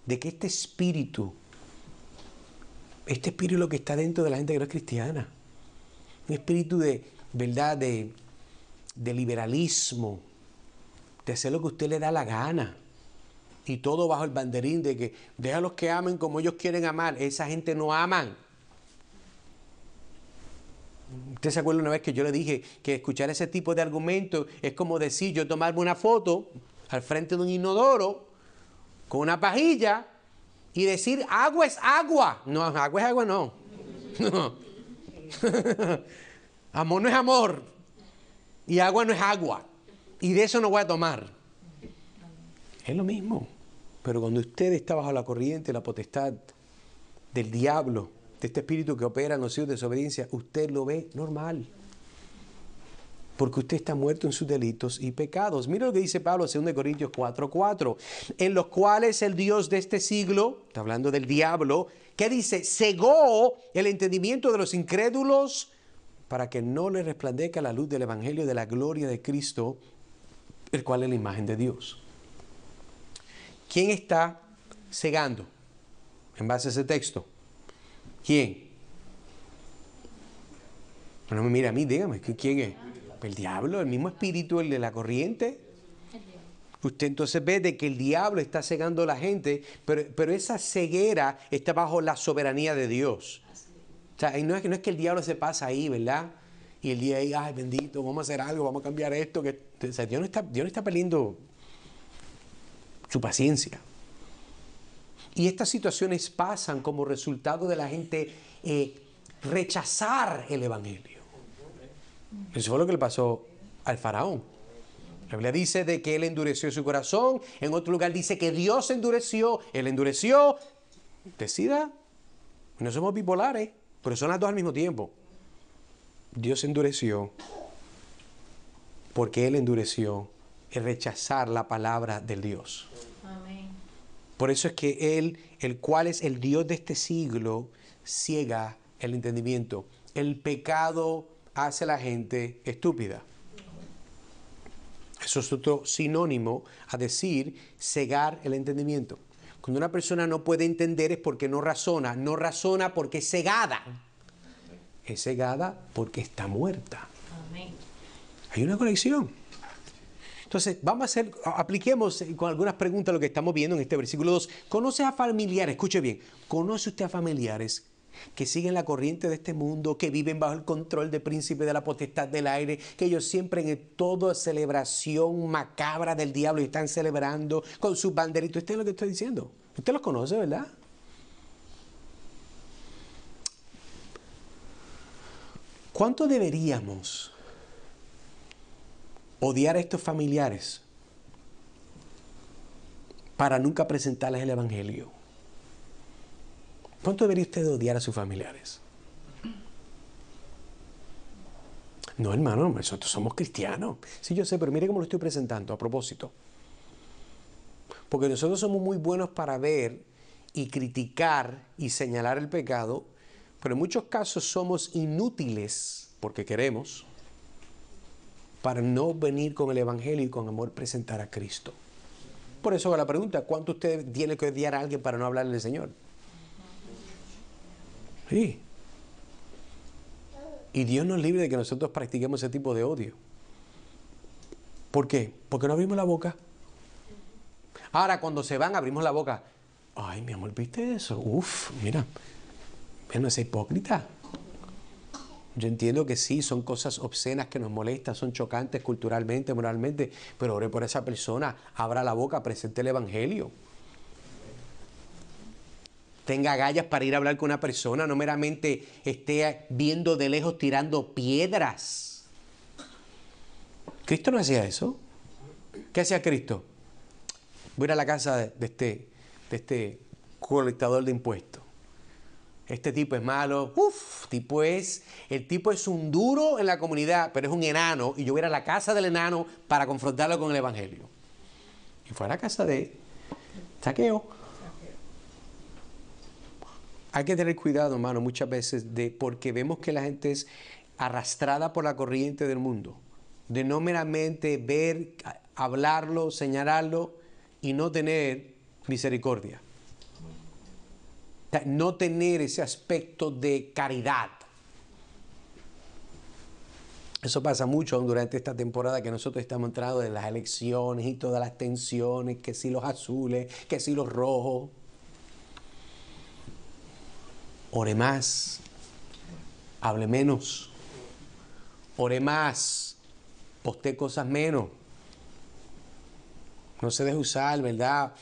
de que este espíritu es lo que está dentro de la gente que no es cristiana, un espíritu de verdad, de liberalismo, de hacer lo que a usted le da la gana. Y todo bajo el banderín de que déjalos que amen como ellos quieren amar. Esa gente no aman. ¿Usted se acuerda una vez que yo le dije que escuchar ese tipo de argumentos es como decir yo tomarme una foto al frente de un inodoro con una pajilla y decir agua es agua? No, agua es agua no. No. Amor no es amor. Y agua no es agua. Y de eso no voy a tomar. Es lo mismo, pero cuando usted está bajo la corriente, la potestad del diablo, de este espíritu que opera en los hijos de desobediencia, usted lo ve normal, porque usted está muerto en sus delitos y pecados. Mira lo que dice Pablo en 2 Corintios 4:4, en los cuales el Dios de este siglo, está hablando del diablo, ¿qué dice? Cegó el entendimiento de los incrédulos para que no les resplandezca la luz del evangelio de la gloria de Cristo, el cual es la imagen de Dios. ¿Quién está cegando en base a ese texto? ¿Quién? No me mira a mí, dígame, ¿quién es? El diablo, el mismo espíritu, el de la corriente. Usted entonces ve de que el diablo está cegando a la gente, pero esa ceguera está bajo la soberanía de Dios. O sea, no es que el diablo se pasa ahí, ¿verdad? Y el día ahí, ay, bendito, vamos a hacer algo, vamos a cambiar esto. O sea, Dios no está perdiendo su paciencia. Y estas situaciones pasan como resultado de la gente rechazar el evangelio. Eso fue lo que le pasó al faraón. La Biblia dice de que él endureció su corazón. En otro lugar dice que Dios endureció. Él endureció. Decida. No somos bipolares, pero son las dos al mismo tiempo. Dios endureció porque él endureció el rechazar la palabra del Dios. Amén. Por eso es que él, el cual es el Dios de este siglo, ciega el entendimiento. El pecado hace a la gente estúpida. Eso es otro sinónimo a decir cegar el entendimiento. Cuando una persona no puede entender es porque no razona porque es cegada. Es cegada porque está muerta. Amén. Hay una conexión. Entonces, apliquemos con algunas preguntas lo que estamos viendo en este versículo 2. ¿Conoce a familiares? Escuche bien. ¿Conoce usted a familiares que siguen la corriente de este mundo, que viven bajo el control del príncipe de la potestad del aire, que ellos siempre en toda celebración macabra del diablo y están celebrando con sus banderitos? ¿Usted es lo que estoy diciendo? Usted los conoce, ¿verdad? ¿Cuánto deberíamos odiar a estos familiares para nunca presentarles el evangelio? ¿Cuánto debería usted odiar a sus familiares? No, hermano, nosotros somos cristianos. Sí, yo sé, pero mire cómo lo estoy presentando a propósito. Porque nosotros somos muy buenos para ver y criticar y señalar el pecado, pero en muchos casos somos inútiles porque queremos, para no venir con el evangelio y con amor presentar a Cristo. Por eso la pregunta, ¿cuánto usted tiene que odiar a alguien para no hablarle del Señor? Sí. Y Dios nos libre de que nosotros practiquemos ese tipo de odio. ¿Por qué? Porque no abrimos la boca. Ahora, cuando se van, abrimos la boca. Ay, mi amor, ¿viste eso? Uf, mira, no es hipócrita. Yo entiendo que sí, son cosas obscenas que nos molestan, son chocantes culturalmente, moralmente, pero ore por esa persona, abra la boca, presente el evangelio. Tenga agallas para ir a hablar con una persona, no meramente esté viendo de lejos tirando piedras. Cristo no hacía eso. ¿Qué hacía Cristo? Voy a ir a la casa de este colectador de impuestos. Este tipo es malo. El tipo es un duro en la comunidad, pero es un enano, y yo voy a ir a la casa del enano para confrontarlo con el evangelio. Y fue a la casa de Zaqueo. Hay que tener cuidado, hermano, muchas veces, porque vemos que la gente es arrastrada por la corriente del mundo, de no meramente ver, hablarlo, señalarlo y no tener misericordia. No tener ese aspecto de caridad. Eso pasa mucho durante esta temporada que nosotros estamos entrando de las elecciones y todas las tensiones, que si los azules, que si los rojos. Ore más, hable menos, ore más, postee cosas menos. No se deje usar, ¿verdad?,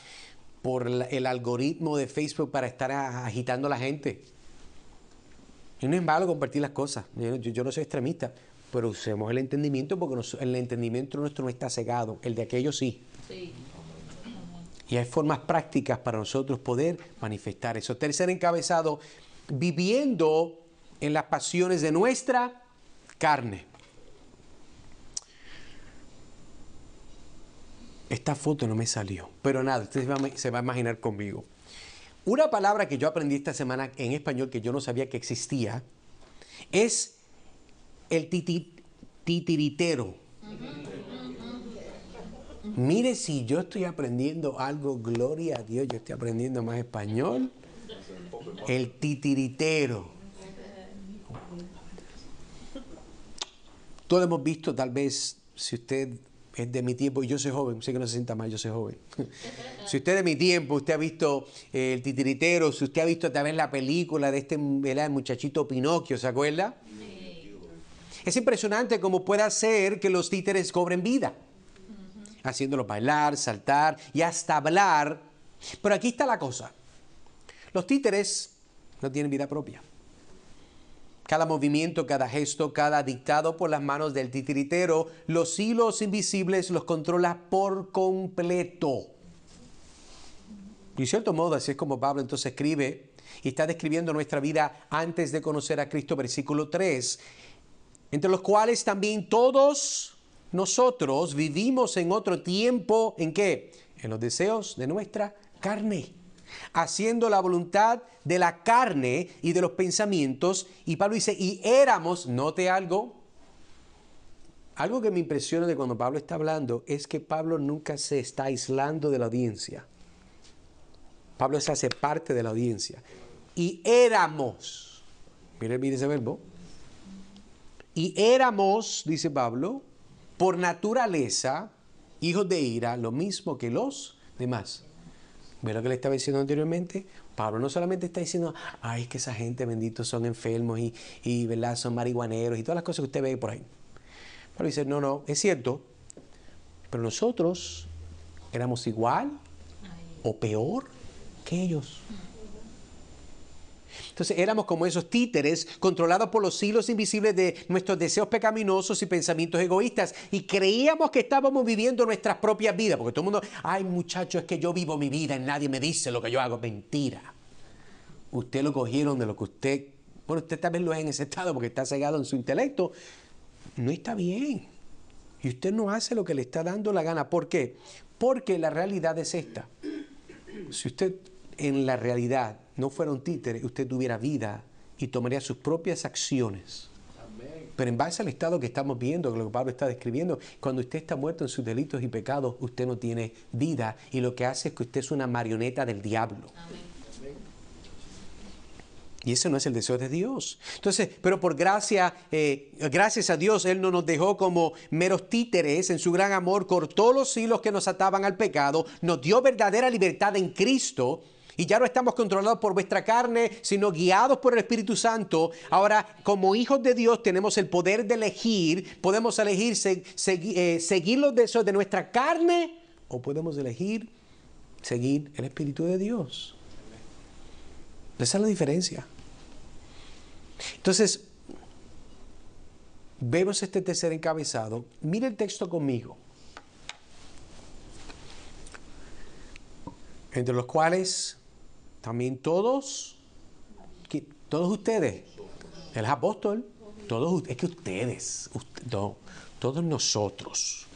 por el algoritmo de Facebook para estar agitando a la gente. Y no es malo compartir las cosas. Yo no soy extremista, pero usemos el entendimiento, porque el entendimiento nuestro no está cegado, el de aquellos sí. Sí. Y hay formas prácticas para nosotros poder manifestar eso. Tercer encabezado, viviendo en las pasiones de nuestra carne. Esta foto no me salió, pero nada, usted se va a imaginar conmigo. Una palabra que yo aprendí esta semana en español que yo no sabía que existía es el titiritero. Mire, si yo estoy aprendiendo algo, gloria a Dios, yo estoy aprendiendo más español. El titiritero. Todos hemos visto, tal vez, si usted es de mi tiempo, y yo soy joven, sé que no se sienta mal, yo soy joven. Si usted es de mi tiempo, usted ha visto el titiritero, si usted ha visto tal vez la película de el muchachito Pinocchio, ¿se acuerda? Sí. Es impresionante cómo puede hacer que los títeres cobren vida, haciéndolos bailar, saltar y hasta hablar. Pero aquí está la cosa. Los títeres no tienen vida propia. Cada movimiento, cada gesto, cada dictado por las manos del titiritero, los hilos invisibles los controla por completo. Y de cierto modo, así es como Pablo entonces escribe y está describiendo nuestra vida antes de conocer a Cristo, versículo 3, entre los cuales también todos nosotros vivimos en otro tiempo, ¿en qué? En los deseos de nuestra carne, haciendo la voluntad de la carne y de los pensamientos. Y Pablo dice, y éramos, note algo que me impresiona de cuando Pablo está hablando, es que Pablo nunca se está aislando de la audiencia. Pablo se hace parte de la audiencia. Y éramos, mire ese verbo, y éramos, dice Pablo, por naturaleza hijos de ira, lo mismo que los demás. ¿Ve lo que le estaba diciendo anteriormente? Pablo no solamente está diciendo, ay, es que esa gente, bendito, son enfermos y ¿verdad? Son marihuaneros y todas las cosas que usted ve por ahí. Pablo dice, no, es cierto, pero nosotros éramos igual o peor que ellos. Entonces éramos como esos títeres controlados por los hilos invisibles de nuestros deseos pecaminosos y pensamientos egoístas, y creíamos que estábamos viviendo nuestras propias vidas, porque todo el mundo, ay muchacho, es que yo vivo mi vida y nadie me dice lo que yo hago. Mentira. Usted lo cogieron de lo que usted, bueno, usted tal vez lo es en ese estado porque está cegado en su intelecto. No está bien. Y usted no hace lo que le está dando la gana. ¿Por qué? Porque la realidad es esta. Si usted en la realidad no fuera un títere, usted tuviera vida y tomaría sus propias acciones. Amén. Pero en base al estado que estamos viendo, lo que Pablo está describiendo, cuando usted está muerto en sus delitos y pecados, usted no tiene vida y lo que hace es que usted es una marioneta del diablo. Amén. Y ese no es el deseo de Dios. Entonces, pero por gracia, gracias a Dios, Él no nos dejó como meros títeres. En su gran amor cortó los hilos que nos ataban al pecado, nos dio verdadera libertad en Cristo. Y ya no estamos controlados por vuestra carne, sino guiados por el Espíritu Santo. Ahora, como hijos de Dios, tenemos el poder de elegir. Podemos elegir seguir los deseos de nuestra carne, o podemos elegir seguir el Espíritu de Dios. Esa es la diferencia. Entonces, vemos este tercer encabezado. Mire el texto conmigo. Entre los cuales también todos ustedes, el apóstol, es que todos nosotros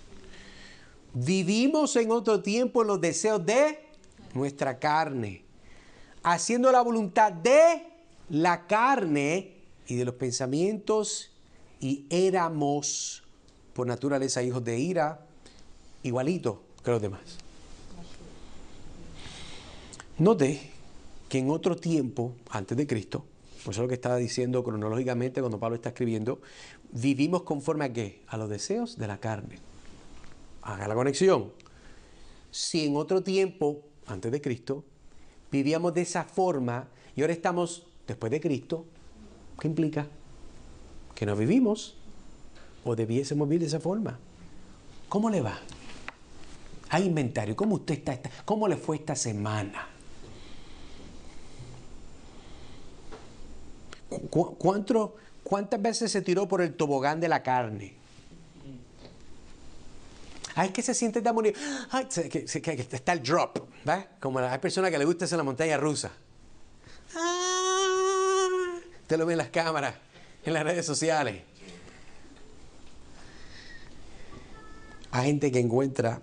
vivimos en otro tiempo en los deseos de nuestra carne, haciendo la voluntad de la carne y de los pensamientos, y éramos por naturaleza hijos de ira, igualitos que los demás. Note que en otro tiempo, antes de Cristo, pues eso es lo que estaba diciendo cronológicamente cuando Pablo está escribiendo, vivimos conforme a ¿qué? A los deseos de la carne. Haga la conexión. Si en otro tiempo, antes de Cristo, vivíamos de esa forma y ahora estamos después de Cristo, ¿qué implica? Que no vivimos o debiésemos vivir de esa forma. ¿Cómo le va? Hay inventario. ¿Cómo usted está? ¿Cómo le fue esta semana? ¿Cuántas veces se tiró por el tobogán de la carne? Ay, es que se siente tan bonito. Ay, que está el drop, ¿verdad? Como hay personas que les gusta hacer la montaña rusa. Usted lo ve en las cámaras, en las redes sociales. Hay gente que encuentra,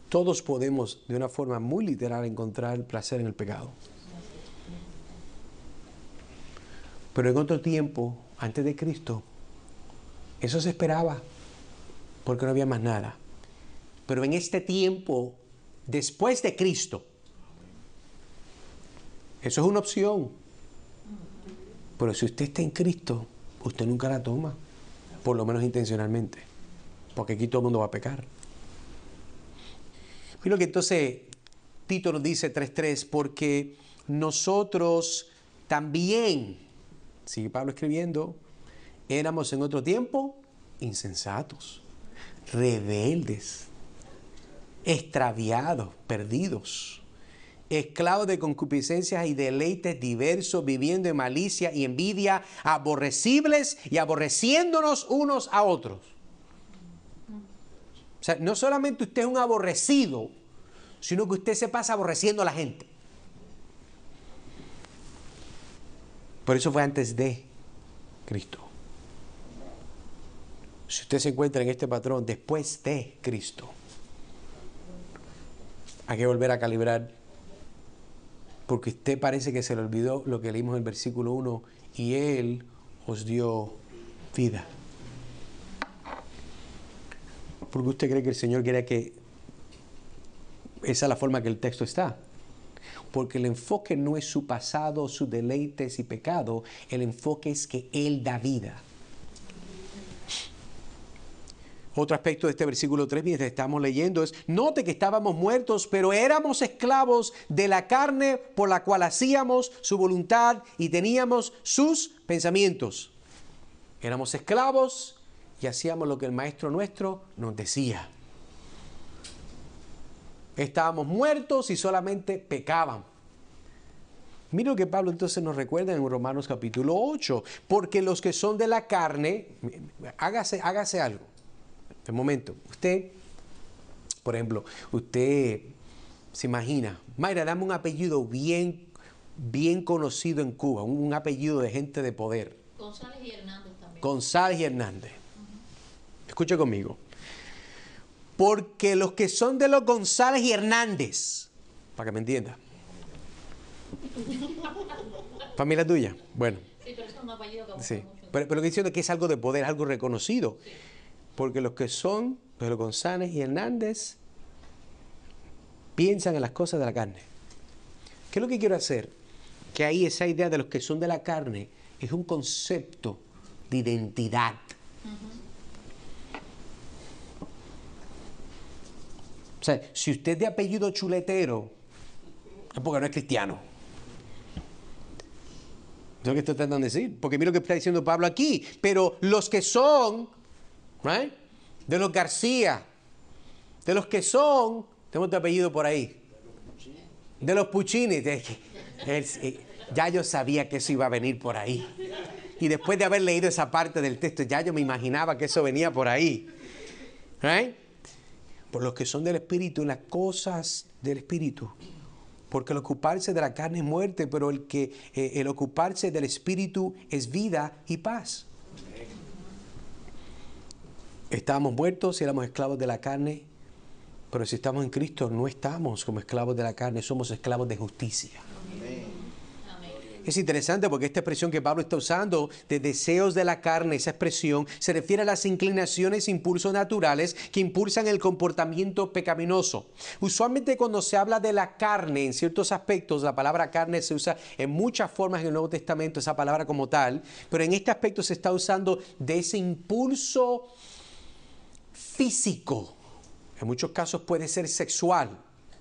todos podemos de una forma muy literal encontrar placer en el pecado. Pero en otro tiempo, antes de Cristo, eso se esperaba, porque no había más nada. Pero en este tiempo, después de Cristo, eso es una opción. Pero si usted está en Cristo, usted nunca la toma, por lo menos intencionalmente, porque aquí todo el mundo va a pecar. Mira que entonces Tito nos dice 3:3, porque nosotros también, sigue Pablo escribiendo, éramos en otro tiempo insensatos, rebeldes, extraviados, perdidos, esclavos de concupiscencias y deleites diversos, viviendo en malicia y envidia, aborrecibles y aborreciéndonos unos a otros. O sea, no solamente usted es un aborrecido, sino que usted se pasa aborreciendo a la gente. Por eso fue antes de Cristo. Si usted se encuentra en este patrón después de Cristo, hay que volver a calibrar, porque usted parece que se le olvidó lo que leímos en el versículo 1, y Él os dio vida. Porque usted cree que el Señor quiere que esa es la forma que el texto está. Porque el enfoque no es su pasado, sus deleites y pecado. El enfoque es que Él da vida. Otro aspecto de este versículo 3, mientras estamos leyendo, es, note que estábamos muertos, pero éramos esclavos de la carne por la cual hacíamos su voluntad y teníamos sus pensamientos. Éramos esclavos y hacíamos lo que el maestro nuestro nos decía. Estábamos muertos y solamente pecaban. Mira lo que Pablo entonces nos recuerda en Romanos capítulo 8. Porque los que son de la carne, hágase algo. De momento, usted, por ejemplo, usted se imagina, Mayra, dame un apellido bien conocido en Cuba, un apellido de gente de poder. González y Hernández también. González y Hernández. Escuche conmigo. Porque los que son de los González y Hernández, para que me entienda. ¿Familia tuya? Bueno. Sí, pero eso es un apellido que Sí. mucho. Pero lo que estoy diciendo es que es algo de poder, algo reconocido. Sí. Porque los que son de los González y Hernández piensan en las cosas de la carne. ¿Qué es lo que quiero hacer? Que ahí esa idea de los que son de la carne es un concepto de identidad. O sea, si usted es de apellido chuletero, es porque no es cristiano. ¿Es lo que estoy tratando de decir? Porque mira lo que está diciendo Pablo aquí. Pero los que son, right, de los García, de los que son, tengo tu apellido por ahí, de los Puccini. Ya yo sabía que eso iba a venir por ahí. Y después de haber leído esa parte del texto, ya yo me imaginaba que eso venía por ahí. Right? Por los que son del Espíritu, las cosas del Espíritu. Porque el ocuparse de la carne es muerte, pero el ocuparse del Espíritu es vida y paz. Estábamos muertos y éramos esclavos de la carne, pero si estamos en Cristo no estamos como esclavos de la carne, somos esclavos de justicia. Es interesante porque esta expresión que Pablo está usando de deseos de la carne, esa expresión se refiere a las inclinaciones e impulsos naturales que impulsan el comportamiento pecaminoso. Usualmente cuando se habla de la carne, en ciertos aspectos, la palabra carne se usa en muchas formas en el Nuevo Testamento, esa palabra como tal, pero en este aspecto se está usando de ese impulso físico. En muchos casos puede ser sexual.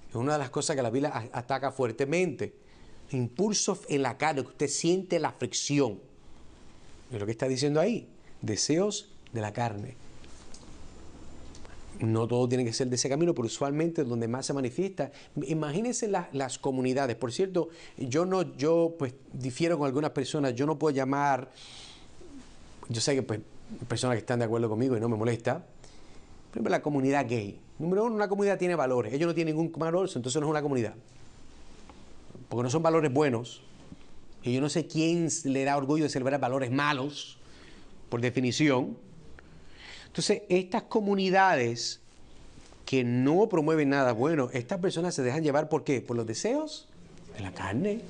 Es una de las cosas que la Biblia ataca fuertemente. Impulsos en la carne, que usted siente la fricción. Es lo que está diciendo ahí. Deseos de la carne. No todo tiene que ser de ese camino, pero usualmente donde más se manifiesta. Imagínense las comunidades. Por cierto, yo pues difiero con algunas personas. Yo no puedo llamar, yo sé que pues personas que están de acuerdo conmigo y no me molesta. Por ejemplo, la comunidad gay. Número uno, una comunidad tiene valores. Ellos no tienen ningún valor, entonces no es una comunidad. Porque no son valores buenos. Y yo no sé quién le da orgullo de celebrar valores malos, por definición. Entonces, estas comunidades que no promueven nada bueno, estas personas se dejan llevar, ¿por qué? Por los deseos de la carne.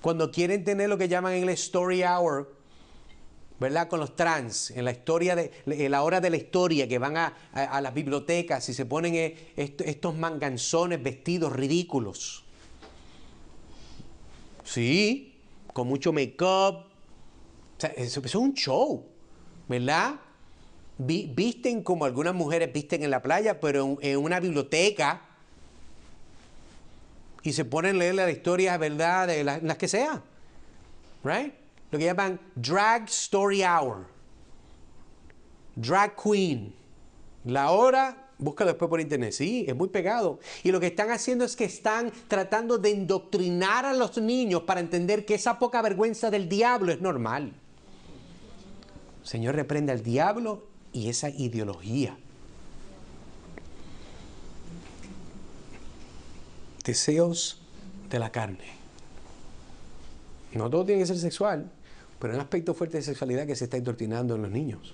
Cuando quieren tener lo que llaman en el story hour, ¿verdad? Con los trans, en la hora de la historia, que van a las bibliotecas y se ponen estos manganzones vestidos ridículos. Sí, con mucho make-up. O sea, eso es un show, ¿verdad? Visten como algunas mujeres visten en la playa, pero en una biblioteca. Y se ponen a leer la historia, ¿verdad? De las que sea. ¿Right? Lo que llaman Drag Story Hour. Drag Queen. La hora, búscalo después por internet. Sí, es muy pegado. Y lo que están haciendo es que están tratando de indoctrinar a los niños para entender que esa poca vergüenza del diablo es normal. El Señor reprende al diablo y esa ideología. Deseos de la carne. No todo tiene que ser sexual, pero hay un aspecto fuerte de sexualidad que se está indoctrinando en los niños.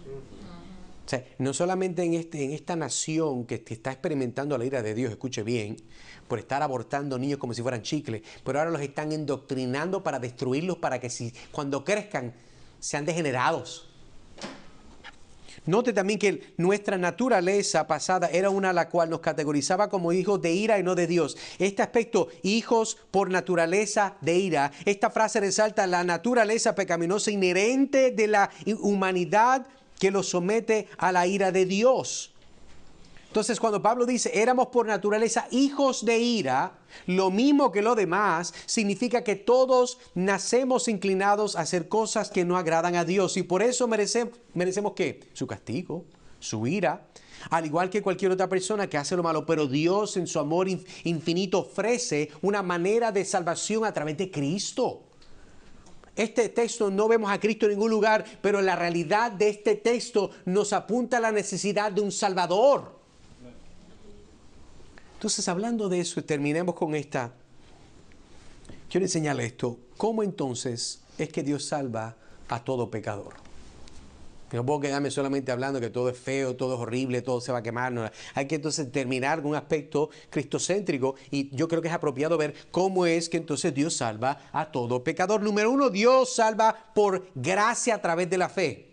O sea, no solamente en esta nación que está experimentando la ira de Dios, escuche bien, por estar abortando niños como si fueran chicles, pero ahora los están indoctrinando para destruirlos, para que cuando crezcan sean degenerados. Note también que nuestra naturaleza pasada era una a la cual nos categorizaba como hijos de ira y no de Dios. Este aspecto, hijos por naturaleza de ira, esta frase resalta la naturaleza pecaminosa inherente de la humanidad que los somete a la ira de Dios. Entonces, cuando Pablo dice, éramos por naturaleza hijos de ira, lo mismo que lo demás, significa que todos nacemos inclinados a hacer cosas que no agradan a Dios. Y por eso merecemos ¿qué? Su castigo, su ira, al igual que cualquier otra persona que hace lo malo. Pero Dios, en su amor infinito, ofrece una manera de salvación a través de Cristo. Este texto no vemos a Cristo en ningún lugar, pero la realidad de este texto nos apunta a la necesidad de un Salvador. Entonces, hablando de eso, terminemos con esta. Quiero enseñarle esto. ¿Cómo entonces es que Dios salva a todo pecador? No puedo quedarme solamente hablando que todo es feo, todo es horrible, todo se va a quemar. No. Hay que entonces terminar con un aspecto cristocéntrico, y yo creo que es apropiado ver cómo es que entonces Dios salva a todo pecador. Número uno, Dios salva por gracia a través de la fe.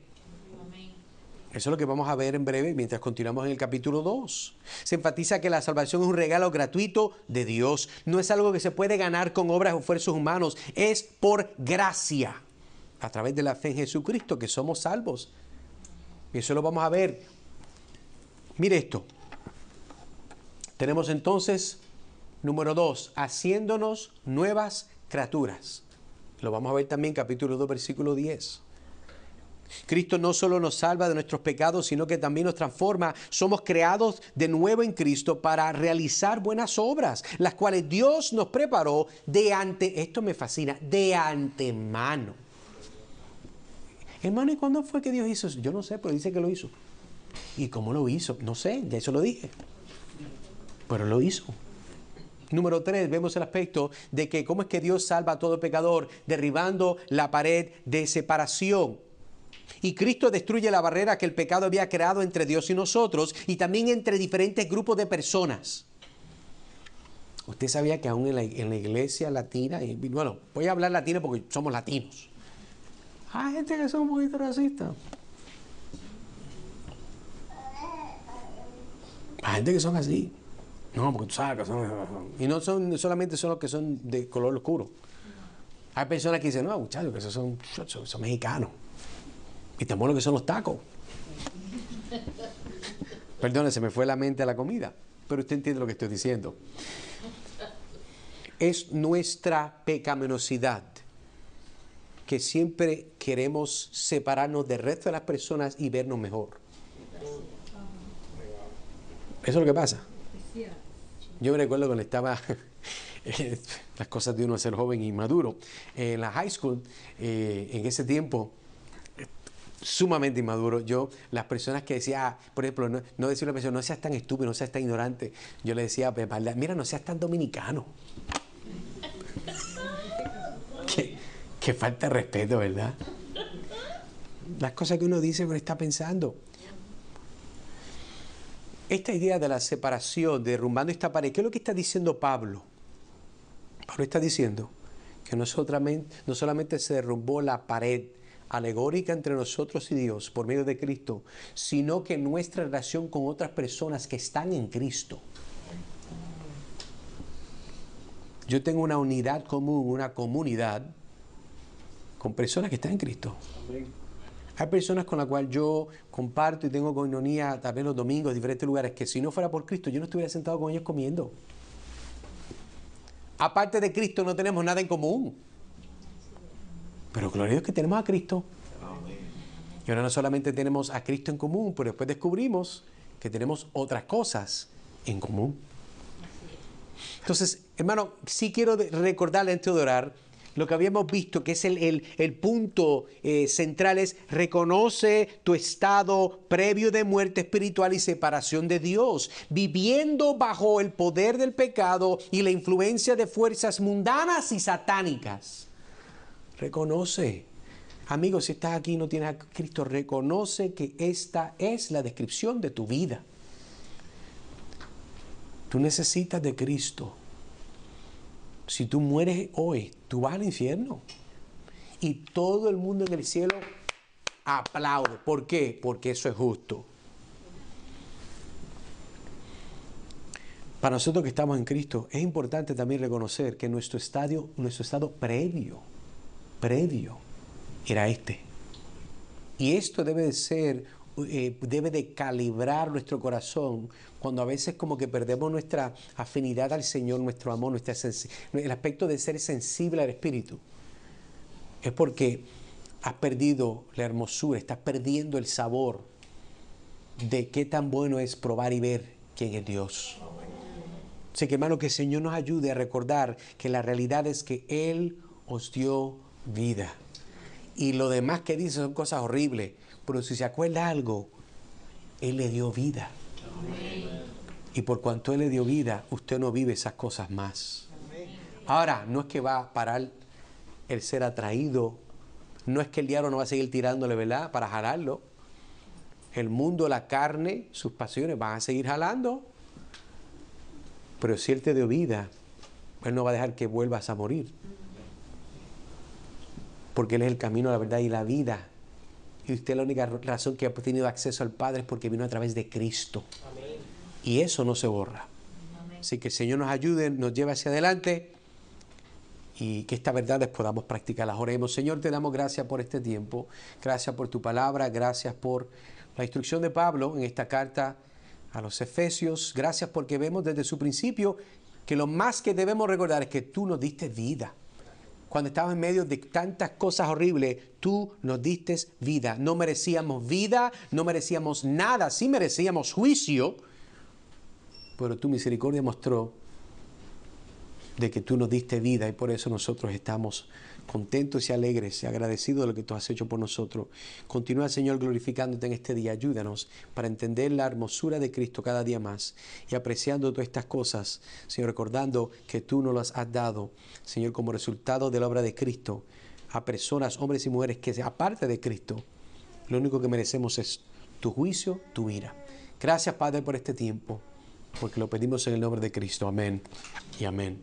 Eso es lo que vamos a ver en breve mientras continuamos en el capítulo 2. Se enfatiza que la salvación es un regalo gratuito de Dios. No es algo que se puede ganar con obras o esfuerzos humanos. Es por gracia, a través de la fe en Jesucristo, que somos salvos. Y eso lo vamos a ver. Mire esto. Tenemos entonces, número 2, haciéndonos nuevas criaturas. Lo vamos a ver también capítulo 2, versículo 10. Cristo no solo nos salva de nuestros pecados, sino que también nos transforma. Somos creados de nuevo en Cristo para realizar buenas obras, las cuales Dios nos preparó esto me fascina, de antemano. Hermano, ¿y cuándo fue que Dios hizo eso? Yo no sé, pero dice que lo hizo. ¿Y cómo lo hizo? No sé, ya eso lo dije. Pero lo hizo. Número 3, vemos el aspecto de que cómo es que Dios salva a todo pecador, derribando la pared de separación. Y Cristo destruye la barrera que el pecado había creado entre Dios y nosotros, y también entre diferentes grupos de personas. Usted sabía que aún en la iglesia latina, y bueno, voy a hablar latino porque somos latinos, hay gente que son un poquito racistas. Hay gente que son así. No, porque tú sabes que son... Y no solamente son los que son de color oscuro. Hay personas que dicen, no, muchachos, que esos son mexicanos. Y tan bueno que son los tacos. Perdone, se me fue la mente a la comida. Pero usted entiende lo que estoy diciendo. Es nuestra pecaminosidad que siempre queremos separarnos del resto de las personas y vernos mejor. Eso es lo que pasa. Yo me recuerdo cuando estaba... las cosas de uno ser joven y maduro. En la high school, en ese tiempo... sumamente inmaduro. Las personas que decía, por ejemplo, no decirle a la persona, no seas tan estúpido, no seas tan ignorante. Yo le decía, mira, no seas tan dominicano. Qué falta de respeto, ¿verdad? Las cosas que uno dice, pero está pensando. Esta idea de la separación, derrumbando esta pared, ¿qué es lo que está diciendo Pablo? Pablo está diciendo que no solamente se derrumbó la pared alegórica entre nosotros y Dios por medio de Cristo, sino que nuestra relación con otras personas que están en Cristo. Yo tengo una unidad común, una comunidad con personas que están en Cristo. Hay personas con las cuales yo comparto y tengo coinonía también los domingos en diferentes lugares, que si no fuera por Cristo yo no estuviera sentado con ellos comiendo. Aparte de Cristo no tenemos nada en común. Pero gloria a Dios que tenemos a Cristo. Y ahora no solamente tenemos a Cristo en común, pero después descubrimos que tenemos otras cosas en común. Entonces, hermano, sí quiero recordarle antes de orar lo que habíamos visto, que es el punto central, es reconoce tu estado previo de muerte espiritual y separación de Dios, viviendo bajo el poder del pecado y la influencia de fuerzas mundanas y satánicas. Reconoce. Amigo, si estás aquí y no tienes a Cristo, reconoce que esta es la descripción de tu vida. Tú necesitas de Cristo. Si tú mueres hoy, tú vas al infierno. Y todo el mundo en el cielo aplaude. ¿Por qué? Porque eso es justo. Para nosotros que estamos en Cristo, es importante también reconocer que nuestro estado previo era este. Y esto debe de ser debe de calibrar nuestro corazón cuando a veces como que perdemos nuestra afinidad al Señor, nuestro amor, el aspecto de ser sensible al Espíritu. Es porque has perdido la hermosura, estás perdiendo el sabor de qué tan bueno es probar y ver quién es Dios. Así que, hermano, que el Señor nos ayude a recordar que la realidad es que Él os dio vida. Y lo demás que dice son cosas horribles. Pero si se acuerda algo, Él le dio vida. Y por cuanto Él le dio vida, usted no vive esas cosas más. Ahora, no es que va a parar el ser atraído. No es que el diablo no va a seguir tirándole, ¿verdad?, para jalarlo. El mundo, la carne, sus pasiones van a seguir jalando. Pero si Él te dio vida, Él no va a dejar que vuelvas a morir. Porque Él es el camino, la verdad y la vida. Y usted la única razón que ha tenido acceso al Padre es porque vino a través de Cristo. Amén. Y eso no se borra. Amén. Así que el Señor nos ayude, nos lleve hacia adelante y que estas verdades podamos practicarlas. Oremos. Señor, te damos gracias por este tiempo. Gracias por tu palabra. Gracias por la instrucción de Pablo en esta carta a los Efesios. Gracias porque vemos desde su principio que lo más que debemos recordar es que tú nos diste vida. Cuando estábamos en medio de tantas cosas horribles, tú nos diste vida. No merecíamos vida, no merecíamos nada, sí merecíamos juicio, pero tu misericordia mostró de que tú nos diste vida y por eso nosotros estamos contentos y alegres y agradecidos de lo que tú has hecho por nosotros. Continúa, Señor, glorificándote en este día. Ayúdanos para entender la hermosura de Cristo cada día más y apreciando todas estas cosas, Señor, recordando que tú nos las has dado, Señor, como resultado de la obra de Cristo a personas, hombres y mujeres que aparte de Cristo, lo único que merecemos es tu juicio, tu ira. Gracias, Padre, por este tiempo, porque lo pedimos en el nombre de Cristo. Amén y amén.